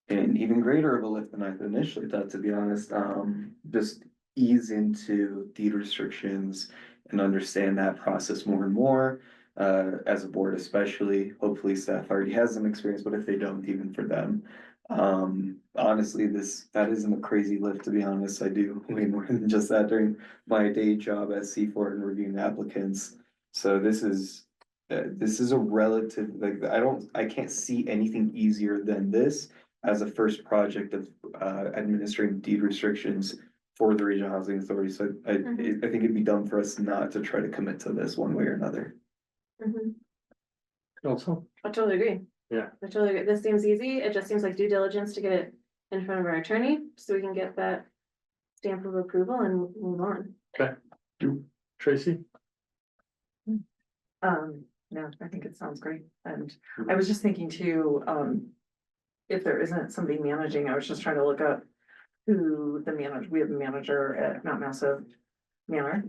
in even greater of a lift than I initially thought, to be honest. Just ease into deed restrictions and understand that process more and more. As a board especially, hopefully staff already has some experience, but if they don't, even for them. Honestly, that isn't a crazy lift, to be honest. I do way more than just that during my day job as C4 and reviewing applicants. So this is a relative, like, I can't see anything easier than this as a first project of administering deed restrictions for the Regional Housing Authority. So I think it'd be dumb for us not to try to commit to this one way or another. Also, I totally agree. Yeah. I totally agree. This seems easy. It just seems like due diligence to get it in front of our attorney, so we can get that stamp of approval and move on. Tracy? No, I think it sounds great. And I was just thinking too, if there isn't somebody managing, I was just trying to look up who we have a manager at Mount Massive Manor.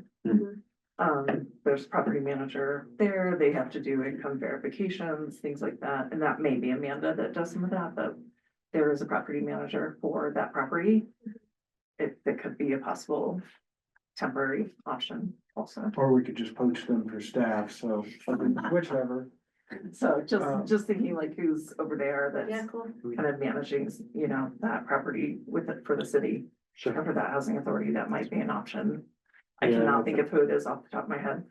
There's property manager there, they have to do income verifications, things like that, and that may be Amanda that does some of that, but there is a property manager for that property. It could be a possible temporary option also. Or we could just poach them for staff, so whichever. So just thinking like who's over there Yeah, that's cool. kind of managing, that property with it for the city. Sure. Or for that housing authority, that might be an option. I Yeah, cannot think of who it is off the top of my head.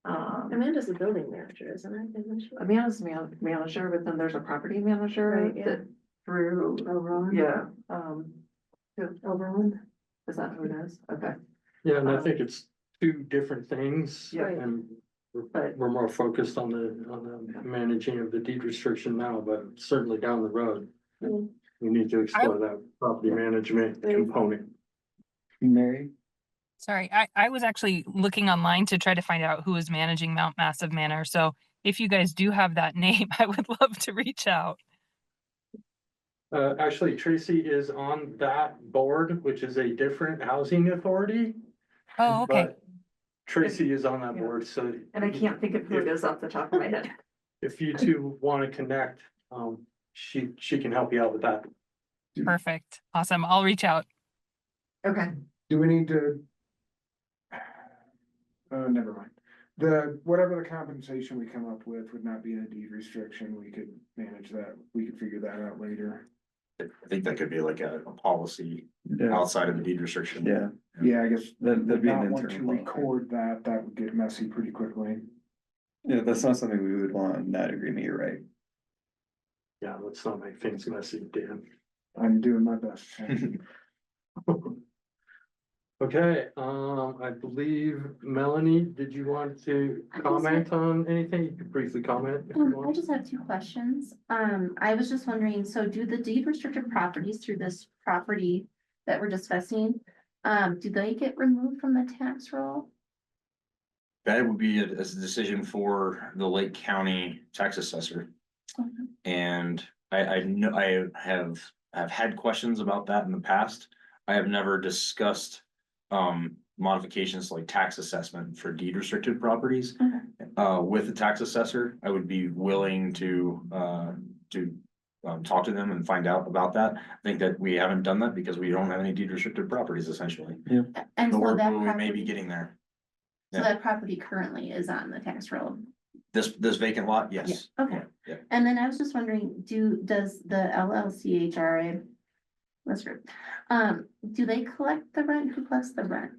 Amanda's the building manager, isn't it? Amanda's manager, but then there's a property manager Right, yeah. that through, Overall. yeah, Overall. is that who it is? Okay. Yeah, and I think it's two different things. Yeah. And But- we're more focused on the managing of the deed restriction now, but certainly down the road. Mm. We need to explore that property management component. Mary? Sorry, I was actually looking online to try to find out who is managing Mount Massive Manor. So if you guys do have that name, I would love to reach out. Actually, Tracy is on that board, which is a different housing authority. Oh, okay. But Tracy is on that Yeah. board, so. And I can't think of who it is off the top of my head. If you two want to connect, she can help you out with that. Perfect. Awesome. I'll reach out. Okay. Do we need to? Never mind. Whatever the compensation we come up with would not be a deed restriction. We could manage that. We could figure that out later. I think that could be like a policy Yeah, outside of the deed restriction. yeah, Yeah, I guess. that'd be an Not want to internal. record that, that would get messy pretty quickly. Yeah, that's not something we would want in that agreement, you're right. Yeah, let's not make things messy, Dan. I'm doing my best. Okay, I believe Melanie, did you want to comment on anything? You could briefly comment if you I want. just have two questions. I was just wondering, so do the deed restricted properties through this property that we're discussing, do they get removed from the tax roll? That would be a decision for the Lake County tax assessor. Okay. And I know I have had questions about that in the past. I have never discussed modifications like tax assessment for deed restricted properties. With the tax assessor. I would be willing to talk to them and find out about that. I think that we haven't done that because we don't have any deed restricted properties essentially. And But so that we may be property, getting there. so that property currently is on the tax roll? This vacant lot, yes. Okay. Yeah. And then I was just wondering, does the LLCHRA, let's group, do they collect the rent? Who collects the rent?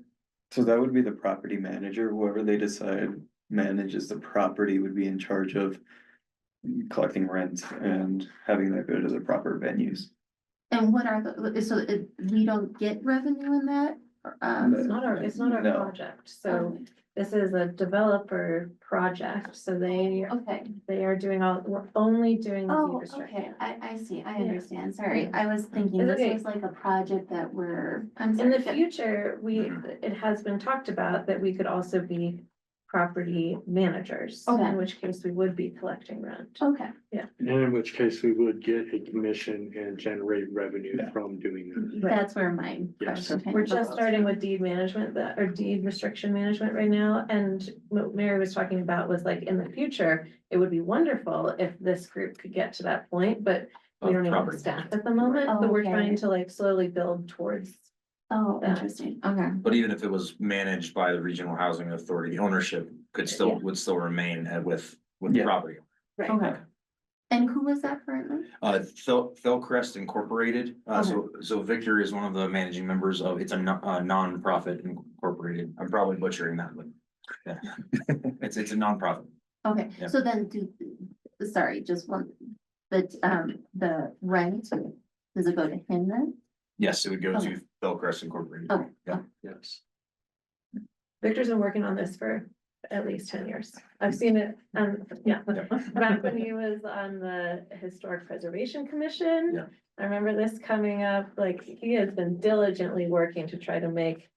So that would be the property manager, whoever they decide manages the property would be in charge of collecting rent and having that go to the proper venues. And what are we don't get revenue in that? It's not our No. project, so this is a developer project, so they are doing we're only doing the deed Oh, okay, restriction. I see, I Yeah. understand, sorry, I was thinking It's this okay. was like a project that I'm In sorry. the future, it has been talked about that we could also be property managers, Okay. in which case we would be collecting rent. Okay, And in which case we would get a commission and generate revenue Yeah. from doing that. that's where my Yes. question kind We're of just arose starting from. with deed management, or deed restriction management right now, and what Mary was talking about was like, in the future, it would be wonderful if this group could get to that point, but we don't even have Property staff at the moment, but we're Okay. trying to like slowly build towards. Oh, that. interesting, okay. But even if it was managed by the Regional Housing Authority, ownership Yeah. would still remain with the Yeah. property. Okay. And who was that currently? Fellcrest Incorporated, so Victor is one of the managing members of, it's a nonprofit incorporated, I'm probably butchering that, but. Yeah, it's a nonprofit. Okay, Yeah. so then sorry, just one, but, the rent, does it go to him then? Yes, it would go Okay. to Fellcrest Incorporated. Okay. Yeah. Yes. Victor's been working on this for at least 10 years. I've seen it, back when he was on the Historic Preservation Commission. Yeah. I remember this coming up, like, he has been diligently working to try to make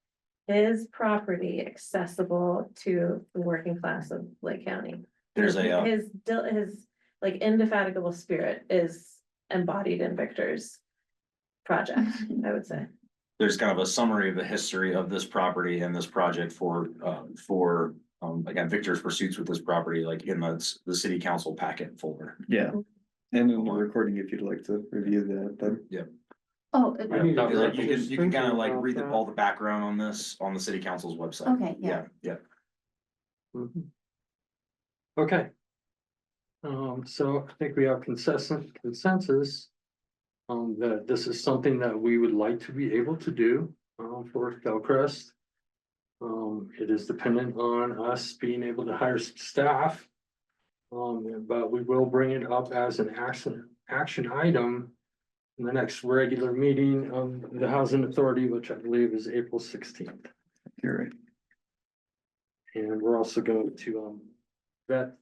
his property accessible to the working class of Lake County. There's a, His like indefatigable spirit is embodied in Victor's project, I would say. there's kind of a summary of the history of this property and this project for again, Victor's pursuits with this property, like in the city council packet folder. Yeah. And in the recording, if you'd like to review that, then. Oh, I need to Like, get- you can kind of like about read that. all the background on this, on the city council's website. okay, yeah. Yeah. Mhm. Okay. So I think we have consensus. That this is something that we would like to be able to do, for Fellcrest. It is dependent on us being able to hire some staff. But we will bring it up as an action item. In the next regular meeting of the Housing Authority, which I believe is April 16th. You're right. And we're also going to vet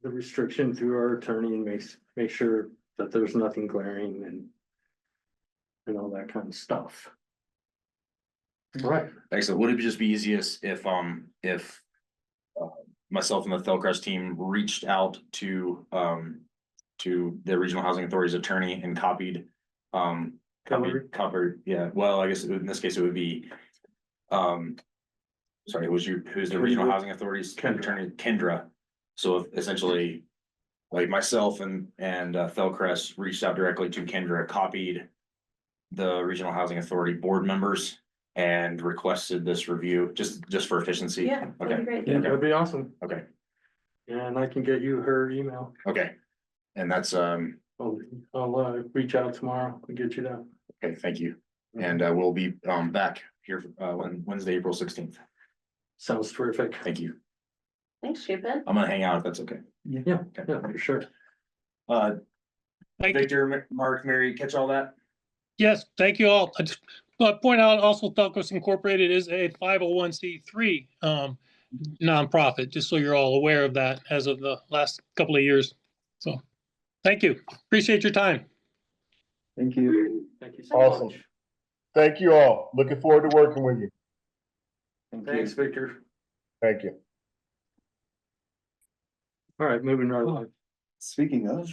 the restriction through our attorney and make sure that there's nothing glaring and all that kind of stuff. All right, Excellent. Would it just be easiest if myself and the Fellcrest team reached out to the Regional Housing Authority's attorney and copied, yeah, well, I guess in this case it would be, sorry, who's the Regional Housing Authority's attorney, Kendra. So if essentially, like myself and Fellcrest reached out directly to Kendra, copied the Regional Housing Authority board members and requested this review, just for efficiency. Yeah, that'd Okay, be great. yeah, that'd be awesome. okay, And I can get you her email. okay. And that's, I'll reach out tomorrow and get you that. okay, thank you. And we'll be back here Wednesday, April 16th. Sounds terrific. Thank you. Thanks, Chapin. I'm gonna hang out if that's okay. Yeah, for sure. Thank you. Victor, Mark, Mary, catch all that? Yes, thank you all. I just point out also Fellcrest Incorporated is a 501c3 nonprofit, just so you're all aware of that as of the last couple of years. So, thank you. Appreciate your time. Thank you. Thank you so Awesome. much. Thank you all. Looking forward to working with you. Thanks, Victor. Thank you. All right, moving right along. Speaking of.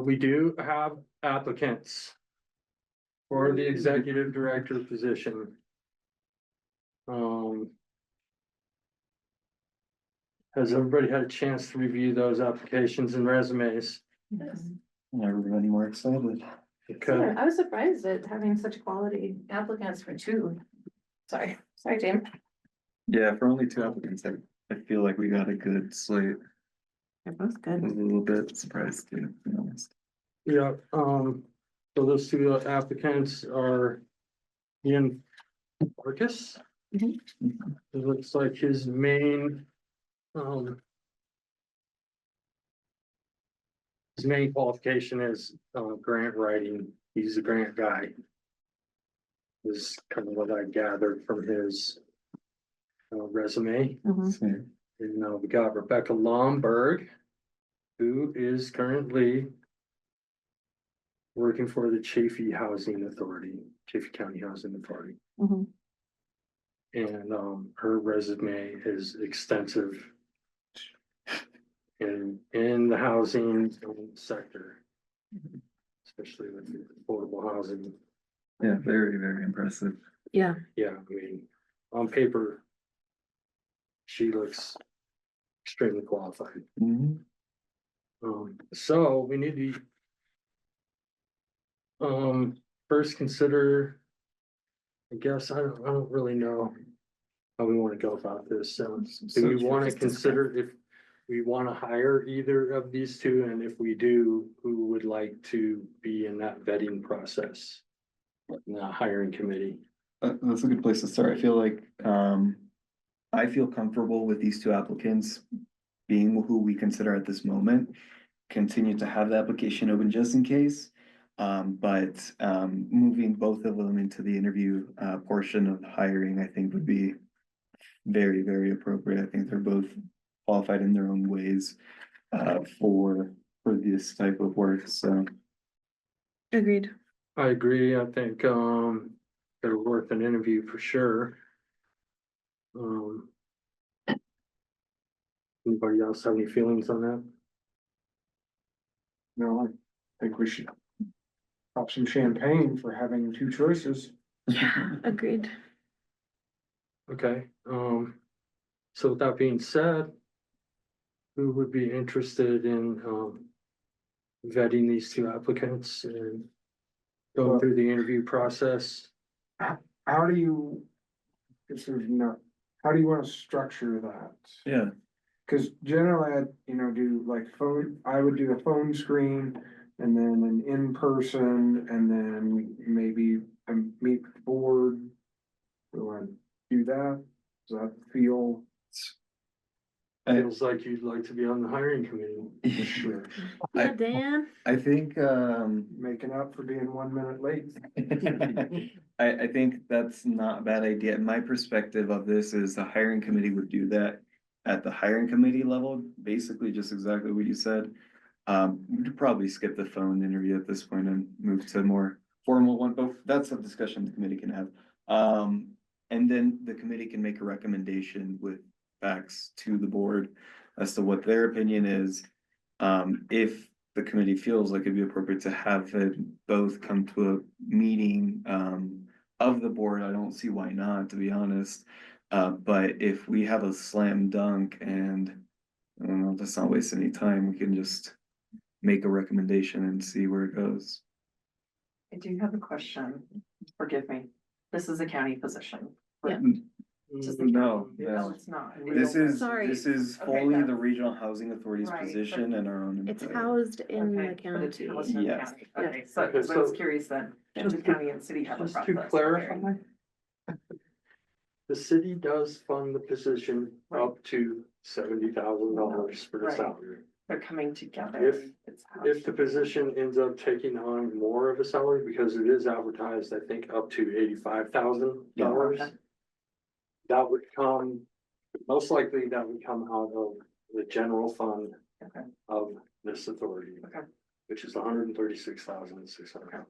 We do have applicants for the executive director position. Has everybody had a chance to review those applications and resumes? Never been any more excited. Okay, I was surprised at having such quality applicants for two. Sorry, James. Yeah, for only 2 applicants, I feel like we got a good slate. They're both I was good. a little bit surprised too, to be honest. yeah, so those two applicants are Ian Marcus. Mhm. It looks like his main, his main qualification is, grant writing. He's a grant guy. is kind of what I gathered from his resume. Mhm. And we got Rebecca Lomberg, who is currently working for the Chaffey Housing Authority, Chaffey County Housing Authority. Mhm. And her resume is extensive in the housing sector, especially with affordable housing. Yeah, very, very impressive. Yeah. Yeah, I mean, on paper, she looks extremely qualified. So we need to first consider, I guess, I don't really know how we want to go about this. Do we want to consider if we want to hire either of these two? And if we do, who would like to be in that vetting process? In the hiring committee? That's a good place to start. I feel like, I feel comfortable with these two applicants being who we consider at this moment. Continue to have the application open just in case. But moving both of them into the interview portion of hiring, I think would be very, very appropriate. I think they're both qualified in their own ways for this type of work, so. Agreed. I agree. I think they're worth an interview for sure. Anybody else have any feelings on that? No, I think we should pop some champagne for having two choices. Agreed. Okay, so with that being said, who would be interested in vetting these two applicants and going through the interview process? How do you, if there's no, how do you want to structure that? Yeah. Cause generally I, do like I would do a phone screen and then an in-person and then maybe meet with the board. We want to do that? Does that feel? Feels like you'd like to be on the hiring committee. Sure. Yeah, Dan. I think, Making up for being 1 minute late. I think that's not a bad idea. My perspective of this is the hiring committee would do that at the hiring committee level, basically just exactly what you said. We'd probably skip the phone interview at this point and move to a more formal one, but that's a discussion the committee can have. And then the committee can make a recommendation with facts to the board as to what their opinion is. If the committee feels like it'd be appropriate to have it both come to a meeting of the board, I don't see why not, to be honest. But if we have a slam dunk and I don't know, let's not waste any time, we can just make a recommendation and see where it goes. I do have a question, forgive me, this is a county position. Yeah. Just the No, county. No, it's not. This is, Sorry. this is Okay, fully the that's- regional housing authority's Right, position and our own. It's employee. housed in the Okay, but it's county. housed in the Yes. county. Okay, Okay, so I was so- curious then, should the county and city have a Just process? to clarify, the city does fund the position up to $70,000 for the Right. salary. They're coming together. If- It's If the position ends up taking on more of a salary, because it is advertised, I think, up to $85,000. Yeah. That would come, most likely that would come out of the general fund Okay. of this authority. Okay. Which is $136,600.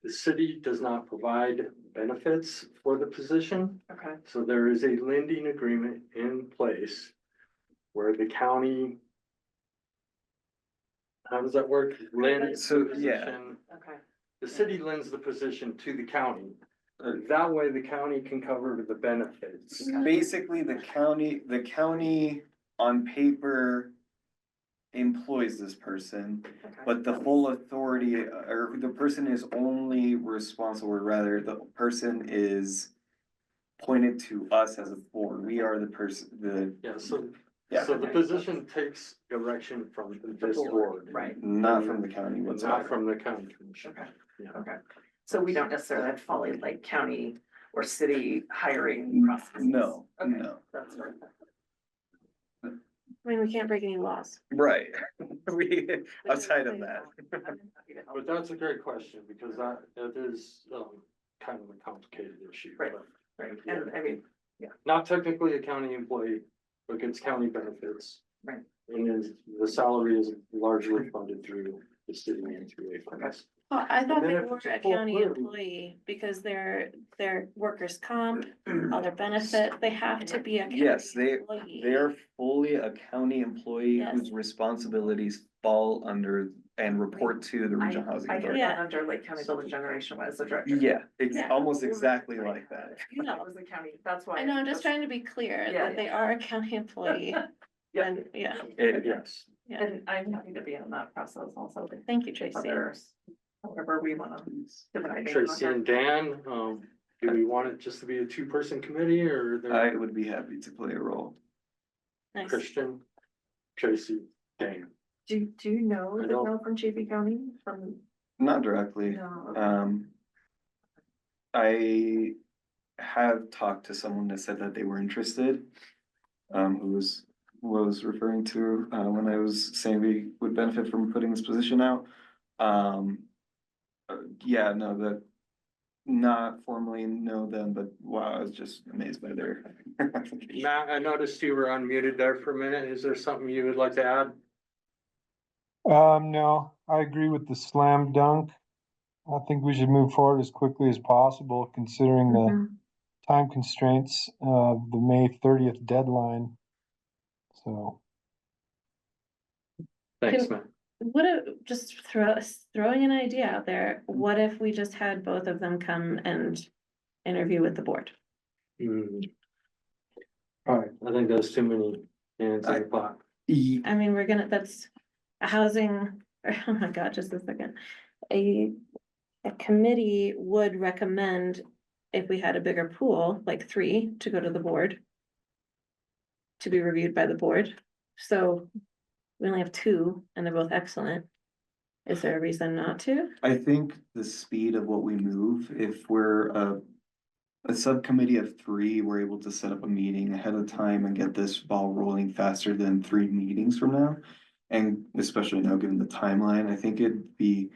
The city does not provide benefits for the position. Okay, So there is a lending agreement in place where the county. How does that work? Lends So, the yeah. position, okay, the city lends the position to the county. That way the county can cover the benefits. Basically, the county on paper employs this person, okay. but the full authority, or the person is only responsible, or rather, the person is pointed to us as a board. We are the person, Yeah, so, Yeah. so the Okay. position takes direction from this board. Right, not from the county Not whatsoever. from the county commission. okay, Yeah. okay. So we don't necessarily have to follow like county or city hiring processes? No, Okay, no. that's right. I mean, we can't break any laws. Right. We, outside of that. I'm happy to But that's a great question, because it is, kind of a complicated issue. Right. but Right, and I mean, Not technically a county employee, but gets county benefits. Right. And the salary is largely funded through the city and through a funds. Well, I thought then they if were it's a full county crew- employee because they're workers' comp, all their benefit, they have to be a county Yes, employee. they are fully a county employee Yes. whose responsibilities fall under and report to the regional housing I get authority. that under Lake County Building Generation as the director. Yeah, it's Yeah. almost exactly like that. You know, it was the county, that's why. I know, I'm just trying to be clear Yeah, that they are a county employee. Yeah. And, yeah, Yes. yeah. And I'm happy to be in that process also. Thank you, Tracy. Others, however we wanna. divide it. Tracy and Dan, do we want it just to be a two-person committee, or I there would be happy to play a role. Nice. Christian, Tracy, Dan? Do you know I the don't- girl from Chaffey County from? Not directly. No. I have talked to someone that said that they were interested. Who was referring to, when I was saying we would benefit from putting this position out. Yeah, no, that, not formally know them, but wow, I was just amazed by their. Matt, I noticed you were unmuted there for a minute. Is there something you would like to add? No, I agree with the slam dunk. I think we should move forward as quickly as possible, considering the time constraints of the May 30th deadline. So, Thanks, Can- Matt. What if, just throwing an idea out there, what if we just had both of them come and interview with the board? Alright, I think that's too many hands in the pot. I mean, that's a housing, oh my God, just a second. A committee would recommend if we had a bigger pool, like 3, to go to the board. To be reviewed by the board. So we only have 2 and they're both excellent. Is there a reason not to? I think the speed of what we move, if we're a subcommittee of 3, we're able to set up a meeting ahead of time and get this ball rolling faster than 3 meetings from now. And especially now, given the timeline, I think it'd be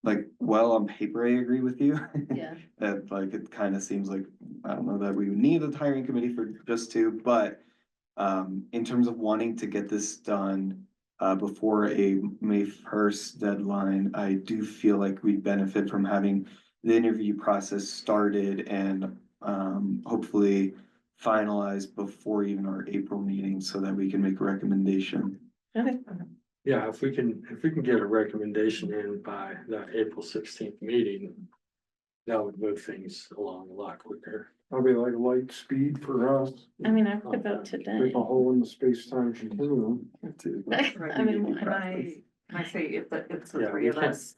like, well, on paper, I agree with you. Yeah. That like, it kind of seems like, I don't know that we would need a hiring committee for just 2, but in terms of wanting to get this done before a May 1st deadline, I do feel like we benefit from having the interview process started and hopefully finalized before even our April meeting so that we can make a recommendation. Okay. Yeah, if we can get a recommendation in by that April 16th meeting, that would move things along a lot quicker. That'll be like light speed for us. I mean, I could vote today. There's a hole in the space-time continuum. I mean, Can I say if it's the Yeah, 3 we of can. us,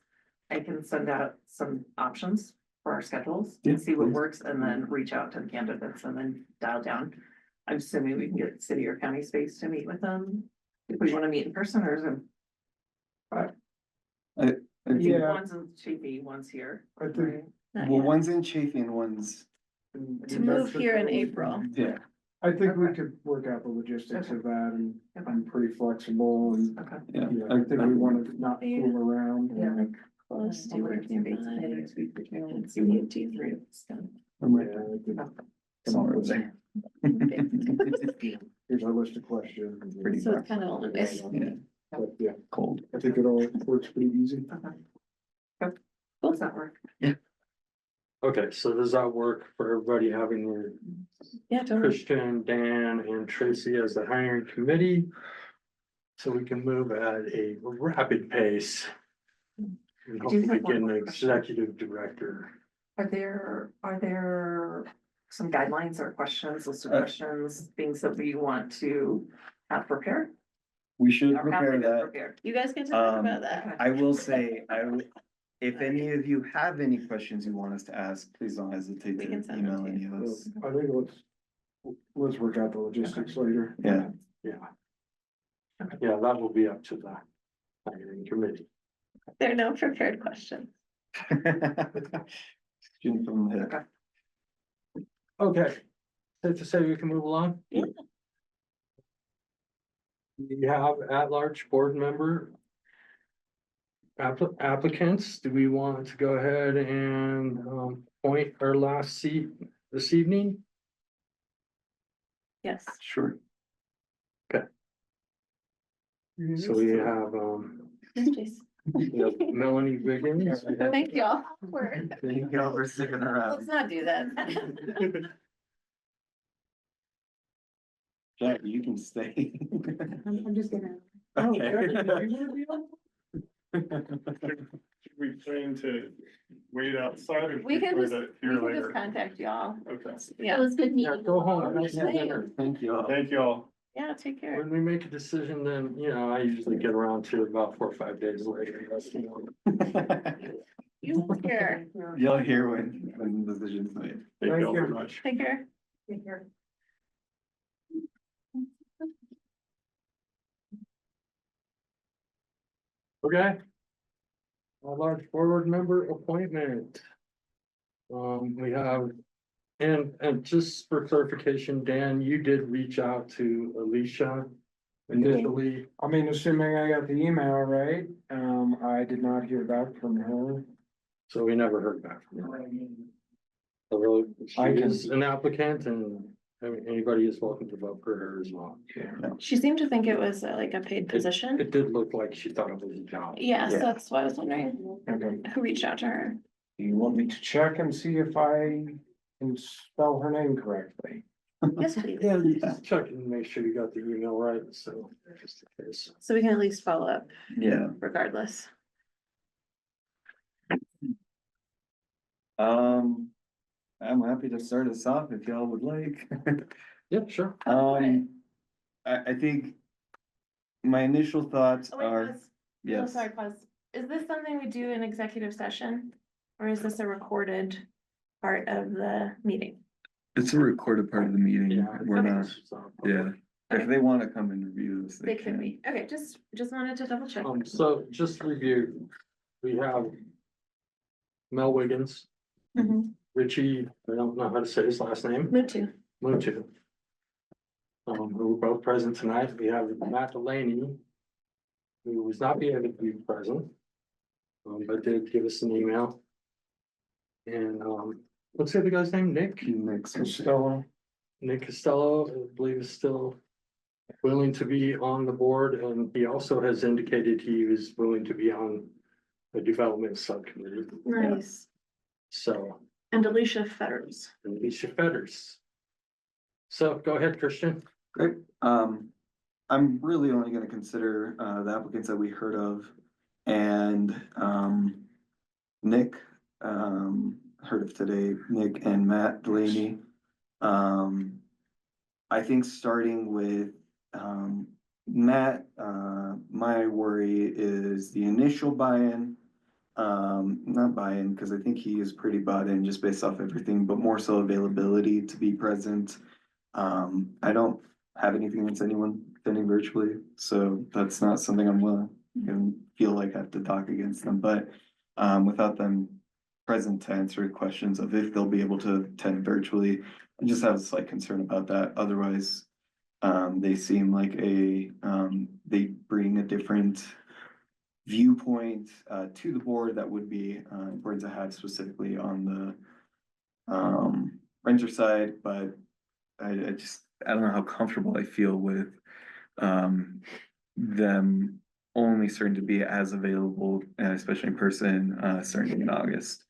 I can send out some options for our schedules Yeah, and see what please. works and then reach out to the candidates and then dial down. I'm assuming we can get city or county space to meet with them. If we want to meet in person or Zoom. I think- Yeah. One's in Chaffey, one's here. I think. right? not Well, yet. one's in Chafee and one's, To move here in April. yeah. I think we could work out the logistics of that and I'm pretty flexible and, Okay. Yeah, yeah, I think we wanna not Yeah. fool around. Yeah, like close to work nearby. It's you do 3. I'm right Yeah, there. I could Somewhere over there. Here's our list of questions. Pretty So it's kind of all nice. Yeah, But yeah, cold. I think it all works pretty easy. Okay. Does that work? Okay, so does that work for everybody having their Yeah, totally. Christian, Dan, and Tracy as the hiring committee? So we can move at a rapid pace. And do hopefully have one get an more question. executive director. Are there some guidelines or questions, list of questions, things that we want to have prepared? We should Or have prepare them that. prepared? You guys get to talk Um, about that. I will say, if any of you have any questions you want us to ask, please don't hesitate We to can send them email to any you. of us. I think let's work out the logistics later. Yeah. Yeah. Yeah, that will be up to the hiring committee. There are no prepared questions. Shooting from the hip. Okay. Okay, safe to say we can move along? Yeah. We have at-large board member applicants, do we want to go ahead and, appoint our last seat this evening? Yes. Sure. So we have, we have Melanie Wiggins. Thank y'all. Thank y'all for sticking around. Let's not do that. Jack, you can stay. I'm just gonna. Should we plan to wait outside or? We can or just, the- we here can later? just contact y'all. Okay, It Yeah, was good Yeah, meeting. go home. Thank you all. thank you all. yeah, take care. When we make a decision, then, you know, I usually get around to it about 4 or 5 days later. You won't care. You'll hear when the decision's made. Thank you all you. very much. Take care. Take care. Okay. A large board member appointment. We have, and just for clarification, Dan, you did reach out to Alicia initially. I mean, assuming I got the email right, I did not hear back from her. So we never heard back from her. So really, she I can- is an applicant and, I mean, anybody is welcome to vote for her as well. She seemed to think it was like a paid position. It did look like she thought it was a job. Yes, Yeah. that's why I was wondering Okay. who reached out to her. Do you want me to check and see if I can spell her name correctly? Yes, please. Yeah, you just check and make sure you got the email right, so just in case. So we can at least follow up Yeah. regardless. I'm happy to start us off if y'all would like. Yeah, sure. I think my initial thoughts Oh, wait, are, pause. Oh, yes, sorry, pause. Is this something we do in executive session? Or is this a recorded part of the meeting? it's a recorded part of the meeting. Yeah. We're not, yeah. If Okay. they wanna come and review this, They they could can. be. Okay, just wanted to double check. So just to review, we have Mel Wiggins, Mhm. Richie, I don't know how to say his last name, Move to. Mutu. Who were both present tonight. We have Matt Delaney, who was not able to be present, but did give us an email. And, what's the other guy's name? Nick? Next. Costello. Nick Costello, I believe is still willing to be on the board, and he also has indicated he was willing to be on the development subcommittee. Nice. So, And Alicia Fetters. Alicia Fetters. So go ahead, Christian. Great. I'm really only gonna consider, the applicants that we heard of and, Nick, heard of today, Nick and Matt Delaney. I think starting with, Matt, my worry is the initial buy-in. Not buy-in, because I think he is pretty bought in just based off everything, but more so availability to be present. I don't have anything against anyone attending virtually, so that's not something I'm willing, and feel like I have to talk against them, but, without them present to answer questions of if they'll be able to attend virtually, I just have a slight concern about that. Otherwise, they seem like they bring a different viewpoint, to the board that would be, important to have specifically on the, renter side, but I don't know how comfortable I feel with, them only starting to be as available, especially in person, starting in August.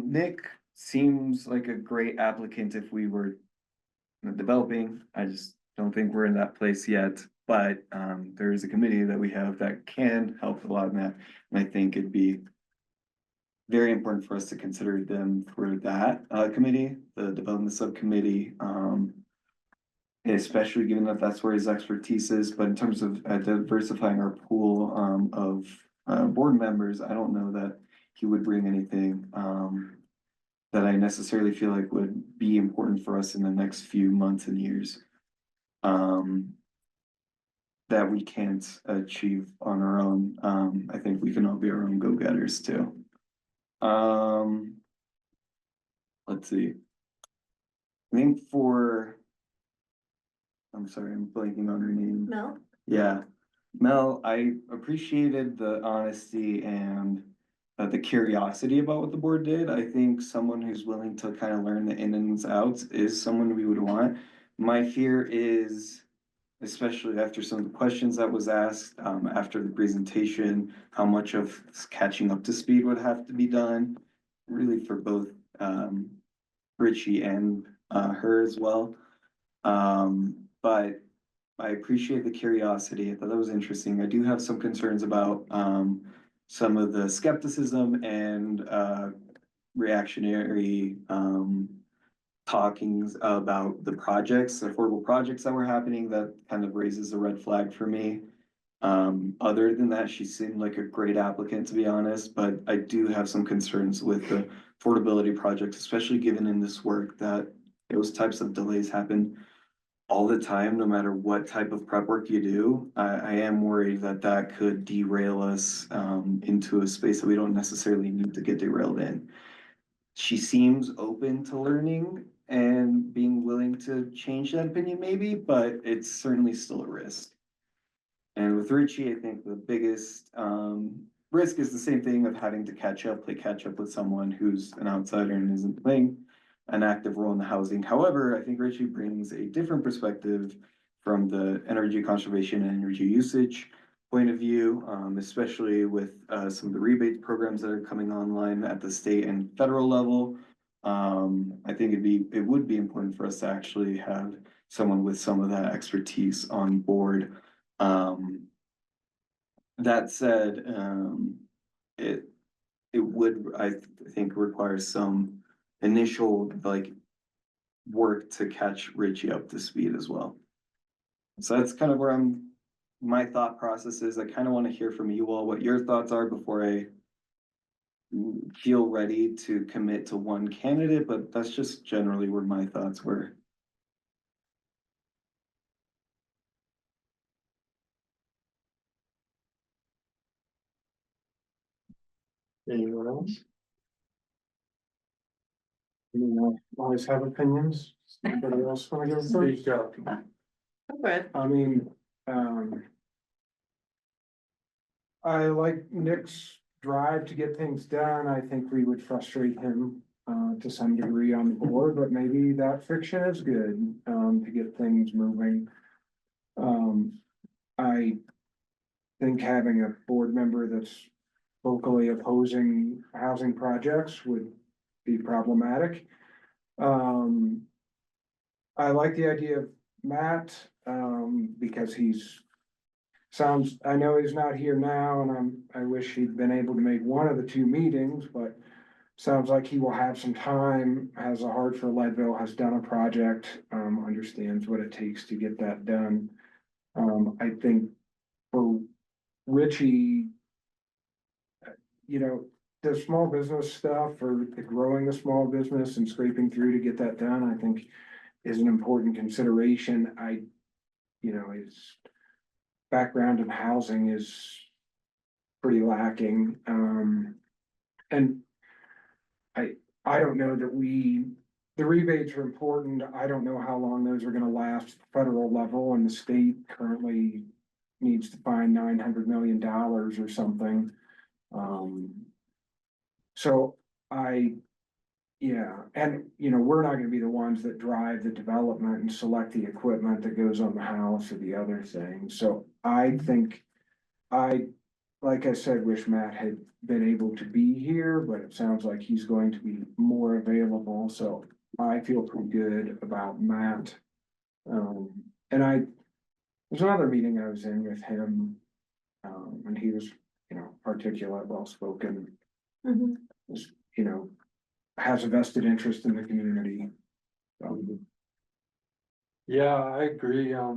Nick seems like a great applicant if we were developing. I just don't think we're in that place yet, but, there is a committee that we have that can help a lot in that. And I think it'd be very important for us to consider them for that, committee, the development subcommittee, especially given that that's where his expertise is, but in terms of diversifying our pool, of board members, I don't know that he would bring anything, that I necessarily feel like would be important for us in the next few months and years. That we can't achieve on our own. I think we can all be our own go-getters too. Let's see. I think I'm sorry, I'm blanking on her name. Mel? Yeah, Mel, I appreciated the honesty and the curiosity about what the board did. I think someone who's willing to kind of learn the ins and outs is someone we would want. My fear is, especially after some of the questions that was asked, after the presentation, how much of catching up to speed would have to be done, really for both, Richie and, her as well. But I appreciate the curiosity. I thought that was interesting. I do have some concerns about, some of the skepticism and, reactionary, talkings about the projects, affordable projects that were happening, that kind of raises a red flag for me. Other than that, she seemed like a great applicant, to be honest, but I do have some concerns with the affordability projects, especially given in this work that those types of delays happen all the time, no matter what type of prep work you do. I am worried that that could derail us, into a space that we don't necessarily need to get derailed in. She seems open to learning and being willing to change that opinion maybe, but it's certainly still a risk. And with Richie, I think the biggest risk is the same thing of having to play catch up with someone who's an outsider and isn't playing an active role in the housing. However, I think Richie brings a different perspective from the energy conservation and energy usage point of view, especially with some of the rebate programs that are coming online at the state and federal level. I think it would be important for us to actually have someone with some of that expertise on board. That said, it would, I think, require some initial work to catch Richie up to speed as well. So that's kind of where my thought process is. I kind of want to hear from you all what your thoughts are before I feel ready to commit to one candidate, but that's just generally where my thoughts were. Anyone else? Always have opinions. Anybody else wanna go Speak first? up. But I mean, I like Nick's drive to get things done. I think we would frustrate him to some degree on the board, but maybe that friction is good to get things moving. I think having a board member that's vocally opposing housing projects would be problematic. I like the idea of Matt, because I know he's not here now, and I wish he'd been able to make one of the two meetings, but sounds like he will have some time, has a heart for Leadville, has done a project, understands what it takes to get that done. I think for Richie, the small business stuff or the growing the small business and scraping through to get that done, I think is an important consideration. His background in housing is pretty lacking. And I don't know that the rebates are important. I don't know how long those are gonna last at the federal level, and the state currently needs to find $900 million or something. So we're not gonna be the ones that drive the development and select the equipment that goes on the house or the other things. So I think like I said, wish Matt had been able to be here, but it sounds like he's going to be more available, so I feel pretty good about Matt. There's another meeting I was in with him, and he was, articulate, well-spoken. Was, has a vested interest in the community. Yeah, I agree. I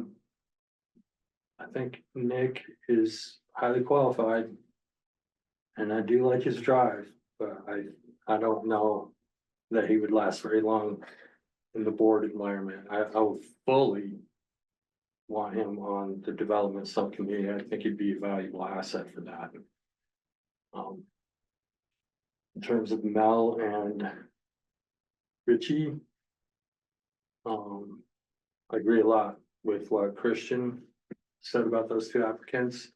think Nick is highly qualified. And I do like his drive, but I don't know that he would last very long in the board environment. I would fully want him on the development subcommittee. I think he'd be a valuable asset for that. In terms of Mel and Richie, I agree a lot with what Christian said about those two applicants.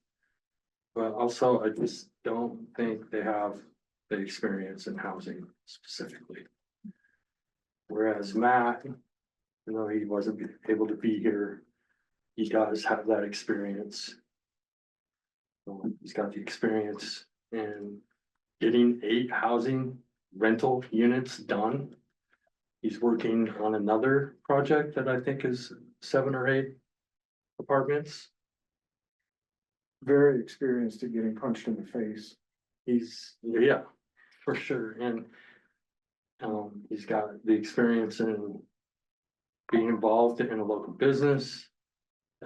But also, I just don't think they have the experience in housing specifically. Whereas Matt, you know, he wasn't able to be here, he does have that experience. He's got the experience in getting 8 housing rental units done. He's working on another project that I think is 7 or 8 apartments. Very experienced at getting punched in the face. Yeah, for sure, and he's got the experience in being involved in a local business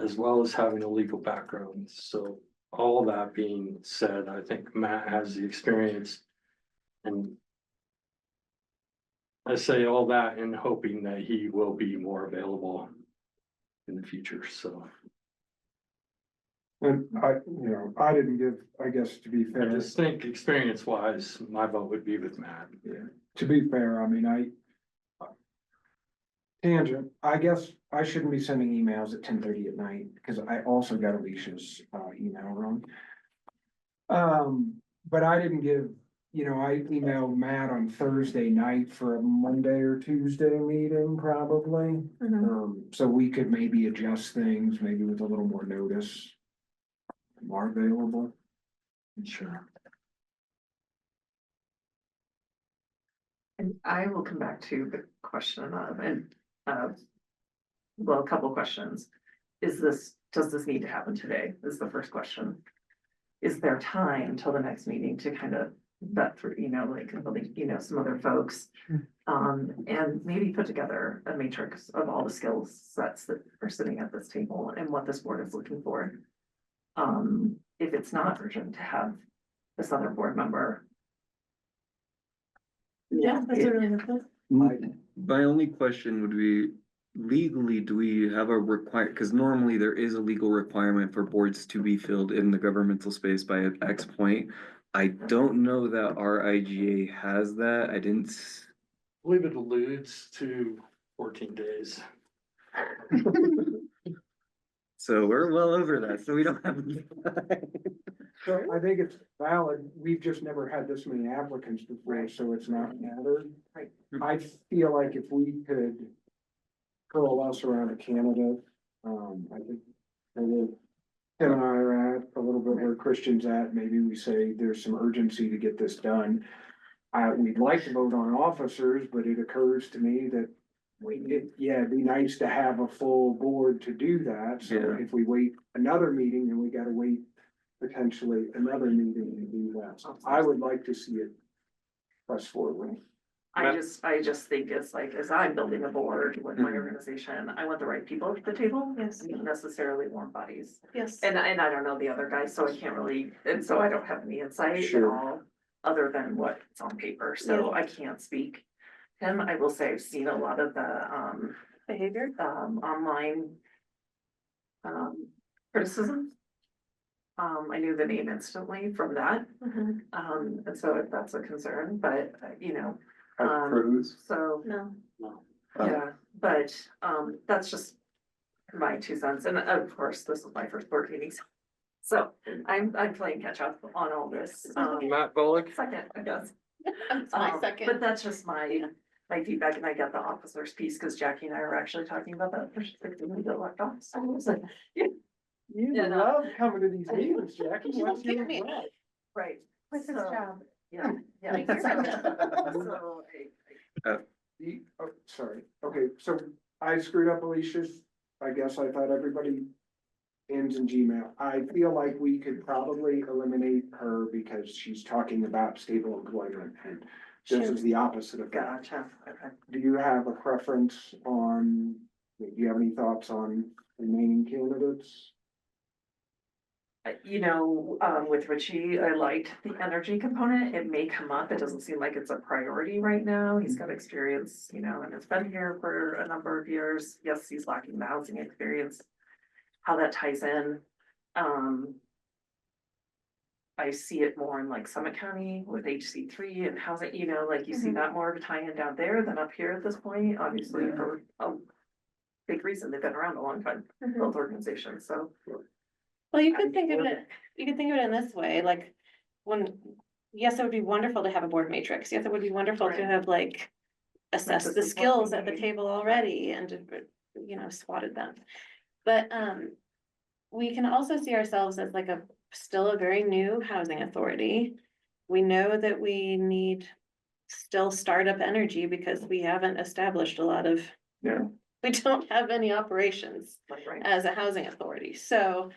as well as having a legal background. So all that being said, I think Matt has the experience, and I say all that in hoping that he will be more available in the future, so. And I didn't give, I guess, to be I fair, just think experience wise, my vote would be with Matt. to be fair, I mean, tangent, I guess I shouldn't be sending emails at 10:30 at night, because I also got Alicia's email wrong. But I didn't give, I emailed Matt on Thursday night for a Monday or Tuesday meeting, probably. So we could maybe adjust things, maybe with a little more notice. More available. Sure. And I will come back to the question well, a couple questions. Does this need to happen today? Is the first question. Is there time till the next meeting to kind of vet through, some other folks? And maybe put together a matrix of all the skill sets that are sitting at this table and what this board is looking for. If it's not urgent to have this other board member. Yeah, that's a really good point. My only question would be, legally, do we have a because normally there is a legal requirement for boards to be filled in the governmental space by X point. I don't know that our IGA has that. I didn't. I believe it alludes to 14 days. So we're well over that, so we don't have. So I think it's valid. We've just never had this many applicants before, so it's not mattered. I feel like if we could coalesce around a candidate, I think Tim and I are at a little bit where Christian's at. Maybe we say there's some urgency to get this done. We'd like to vote on officers, but it occurs to me that it'd be nice to have a full board to do that. So Yeah. if we wait another meeting, then we gotta wait potentially another meeting to do that. So I would like to see it press forward. I just think it's like, as I'm building a board with my organization, I want the right people at the table. Yes. Not necessarily warm bodies. Yes. And I don't know the other guys, so I can't really, and so I don't have any insight at Sure. all, other than what's on paper, so I can't speak. Tim, I will say I've seen a lot of the Behavior. Online criticism. I knew the name instantly from that, and so if that's a concern, but so. No. Yeah, but that's just my 2 cents, and of course, this is my first board meeting. So I'm playing catch up on all this. Matt Bullock. Second, I guess. That's my second. But that's just my feedback, and I get the officer's piece, because Jackie and I were actually talking about that first thing we got left off. So I was like, You Yeah, no. love coming to these meetings, Jackie. You What's don't your get me. role? right. With his So, job. Yeah, yeah. Like, you're right. So Sorry, okay, so I screwed up Alicia's. I guess I thought everybody ends in Gmail. I feel like we could probably eliminate her because she's talking about stable employment, and this is the opposite of that. gotcha, okay. Do you have a preference on, do you have any thoughts on remaining candidates? With Richie, I liked the energy component. It may come up. It doesn't seem like it's a priority right now. He's got experience, and it's been here for a number of years. Yes, he's lacking the housing experience. How that ties in. I see it more in like Summit County with HC3 and housing, you see that more of a tie in down there than up here at this point, obviously for a big reason. They've been around a long time, both organizations, so. Well, you could think of it in this way, like, yes, it would be wonderful to have a board matrix. Yes, it would be wonderful to Right. have like assessed the That's skills at the important. table already and, swatted them. But, we can also see ourselves as like still a very new housing authority. We know that we need still startup energy because we haven't established a lot of, Yeah. we don't have any operations Right. as a housing authority, so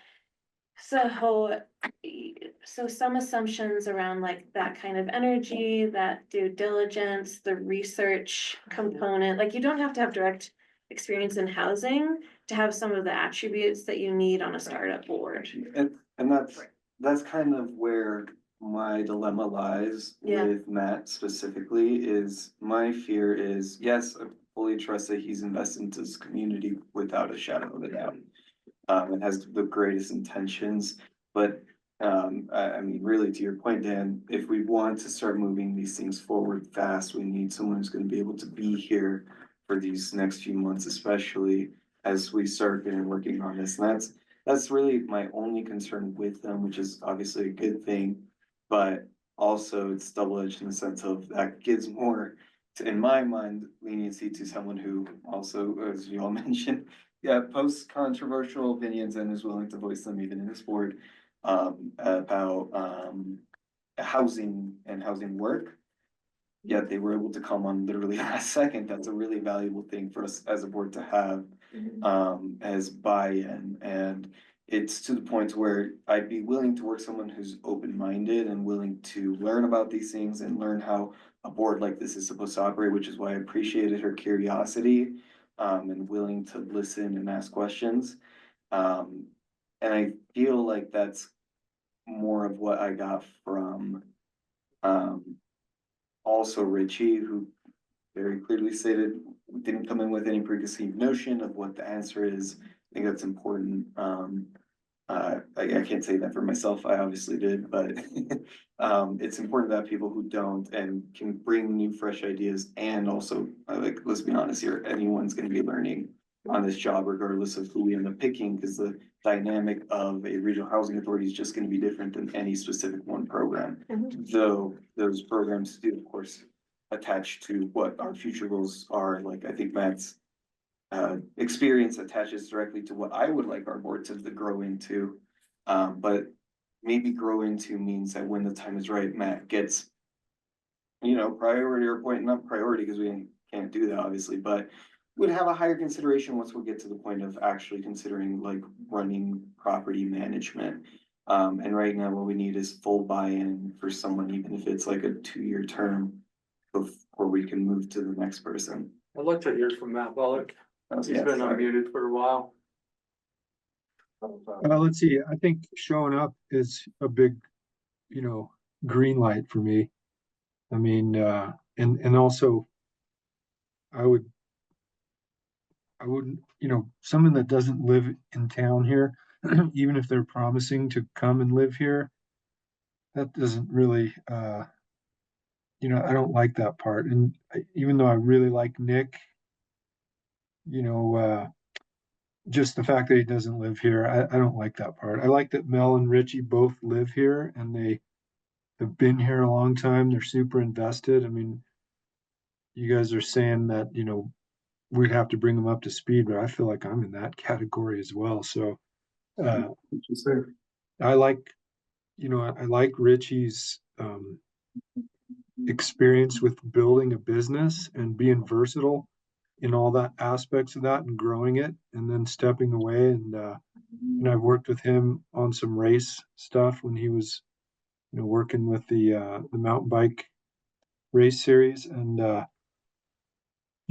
some assumptions around like that kind of energy, that due diligence, the research component, like you don't have to have direct experience in housing to have some of the attributes that you need on a startup board. And that's kind of where my dilemma lies Yeah. with Matt specifically, is my fear is, yes, I fully trust that he's invested into this community without a shadow of a doubt. And has the greatest intentions, but I mean, really, to your point, Dan, if we want to start moving these things forward fast, we need someone who's gonna be able to be here for these next few months, especially as we start getting working on this. And that's really my only concern with them, which is obviously a good thing. But also it's double-edged in the sense of that gives more, in my mind, leniency to someone who also, as you all mentioned, yeah, posts controversial opinions and is willing to voice them even in this board, about, housing and housing work. Yet they were able to come on literally last second. That's a really valuable thing for us as a board to have, as buy-in. And it's to the point where I'd be willing to work someone who's open-minded and willing to learn about these things and learn how a board like this is supposed to operate, which is why I appreciated her curiosity, and willing to listen and ask questions. And I feel like that's more of what I got from, also Richie, who very clearly stated didn't come in with any preconceived notion of what the answer is. I think that's important. I can't say that for myself. I obviously did, but it's important to have people who don't and can bring new, fresh ideas. And also, like, let's be honest here, anyone's going to be learning on this job, regardless of who we end up picking, because the dynamic of a regional housing authority is just going to be different than any specific one program. Though those programs do, of course, attach to what our future goals are. Like, I think Matt's experience attaches directly to what I would like our board to grow into. But maybe grow into means that when the time is right, Matt gets, priority or point, not priority, because we can't do that obviously, but would have a higher consideration once we get to the point of actually considering like running property management. And right now what we need is full buy-in for someone, even if it's like a 2-year term before we can move to the next person. I'd like to hear from Matt Bullock. He's Yeah, been sorry. unmuted for a while. Let's see, I think showing up is a big, green light for me. I mean, and also I wouldn't, someone that doesn't live in town here, even if they're promising to come and live here, that doesn't really, I don't like that part. And even though I really like Nick, just the fact that he doesn't live here, I don't like that part. I like that Mel and Richie both live here and they have been here a long time. They're super invested. I mean, you guys are saying that, we'd have to bring them up to speed, but I feel like I'm in that category as well. So I like, I like Richie's experience with building a business and being versatile in all that aspects of that and growing it and then stepping away. And I've worked with him on some race stuff when he was, working with the mountain bike race series. And,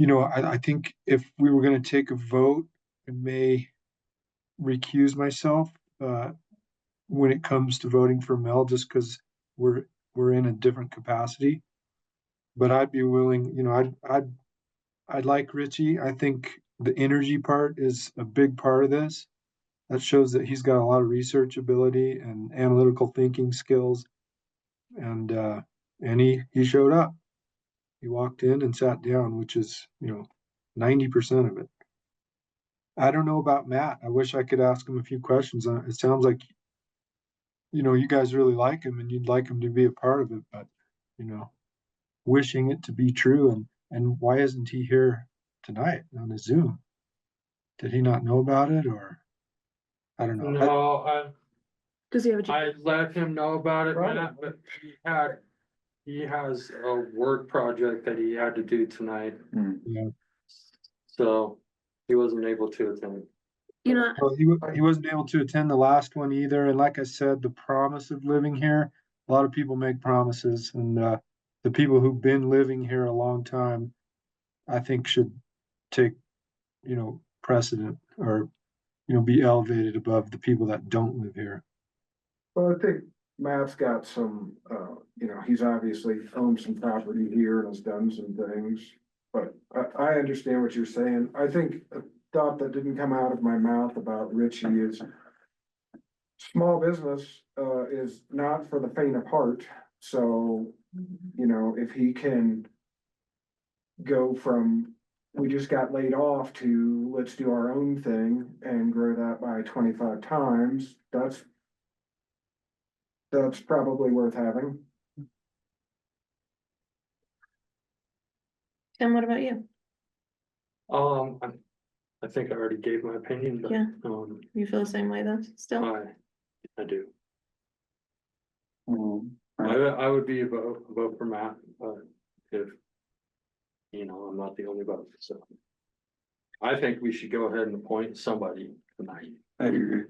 I think if we were going to take a vote, I may recuse myself when it comes to voting for Mel, just because we're in a different capacity. But I'd be willing, I'd like Richie. I think the energy part is a big part of this. That shows that he's got a lot of research ability and analytical thinking skills. And he showed up. He walked in and sat down, which is 90% of it. I don't know about Matt. I wish I could ask him a few questions. It sounds like, you guys really like him and you'd like him to be a part of it, but, wishing it to be true. And why isn't he here tonight on the Zoom? Did he not know about it, or? I don't know. No, Does he have a? I let him know about it, Matt, but he has a work project that he had to do tonight, Yeah. so he wasn't able to attend. You know, Well, he wasn't able to attend the last one either. And like I said, the promise of living here, a lot of people make promises, and the people who've been living here a long time, I think should take, precedent, or, be elevated above the people that don't live here. Well, I think Matt's got some, he's obviously owned some property here and has done some things. But I understand what you're saying. I think a thought that didn't come out of my mouth about Richie is small business, is not for the faint of heart. So, if he can go from, we just got laid off, to let's do our own thing and grow that by 25 times, that's probably worth having. Tim, what about you? I think I already gave my opinion, but, Yeah. You feel the same way though, still? I do. Mhm. I would be a vote for Matt, if, I'm not the only vote, so. I think we should go ahead and appoint somebody tonight. I agree.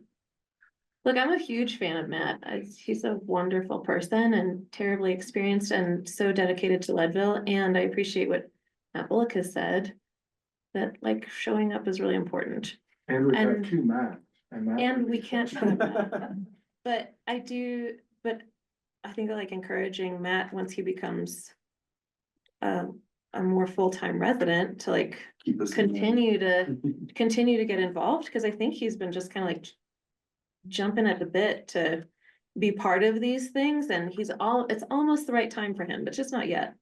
Look, I'm a huge fan of Matt. He's a wonderful person and terribly experienced and so dedicated to Leadville. And I appreciate what Matt Bullock has said, that like showing up is really important. And we have And- two Matts. And we can't have that. But I think like encouraging Matt, once he becomes a more full-time resident, to like Keep us in mind. continue to get involved, because I think he's been just kind of like jumping at the bit to be part of these things, and it's almost the right time for him, but just not yet,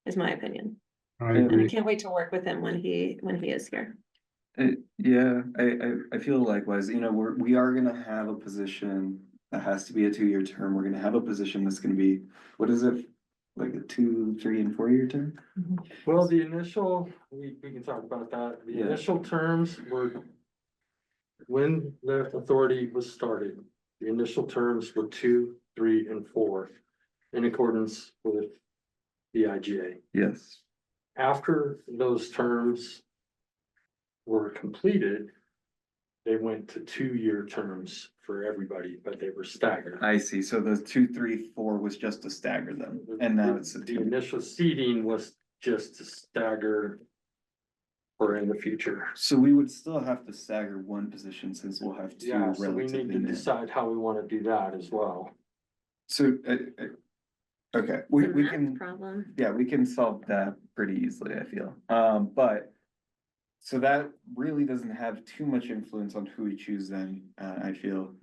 is my opinion. I And I agree. can't wait to work with him when he is here. Yeah, I feel likewise, we are gonna have a position that has to be a 2-year term. We're gonna have a position that's gonna be, what is it? Like a 2, 3, and 4-year term? Well, the initial, we can talk about that. The Yeah. initial terms were when the authority was started. The initial terms were 2, 3, and 4 in accordance with the IGA. Yes. After those terms were completed, they went to 2-year terms for everybody, but they were staggered. I see, so the 2, 3, 4 was just to stagger them, and now it's a The 2. initial seating was just to stagger for in the future. So we would still have to stagger one position, since we'll have 2 Yeah, so we relatively need to new. decide how we want to do that as well. So, okay, we It's a math can, problem. yeah, we can solve that pretty easily, I feel, but. So that really doesn't have too much influence on who we choose then, I feel.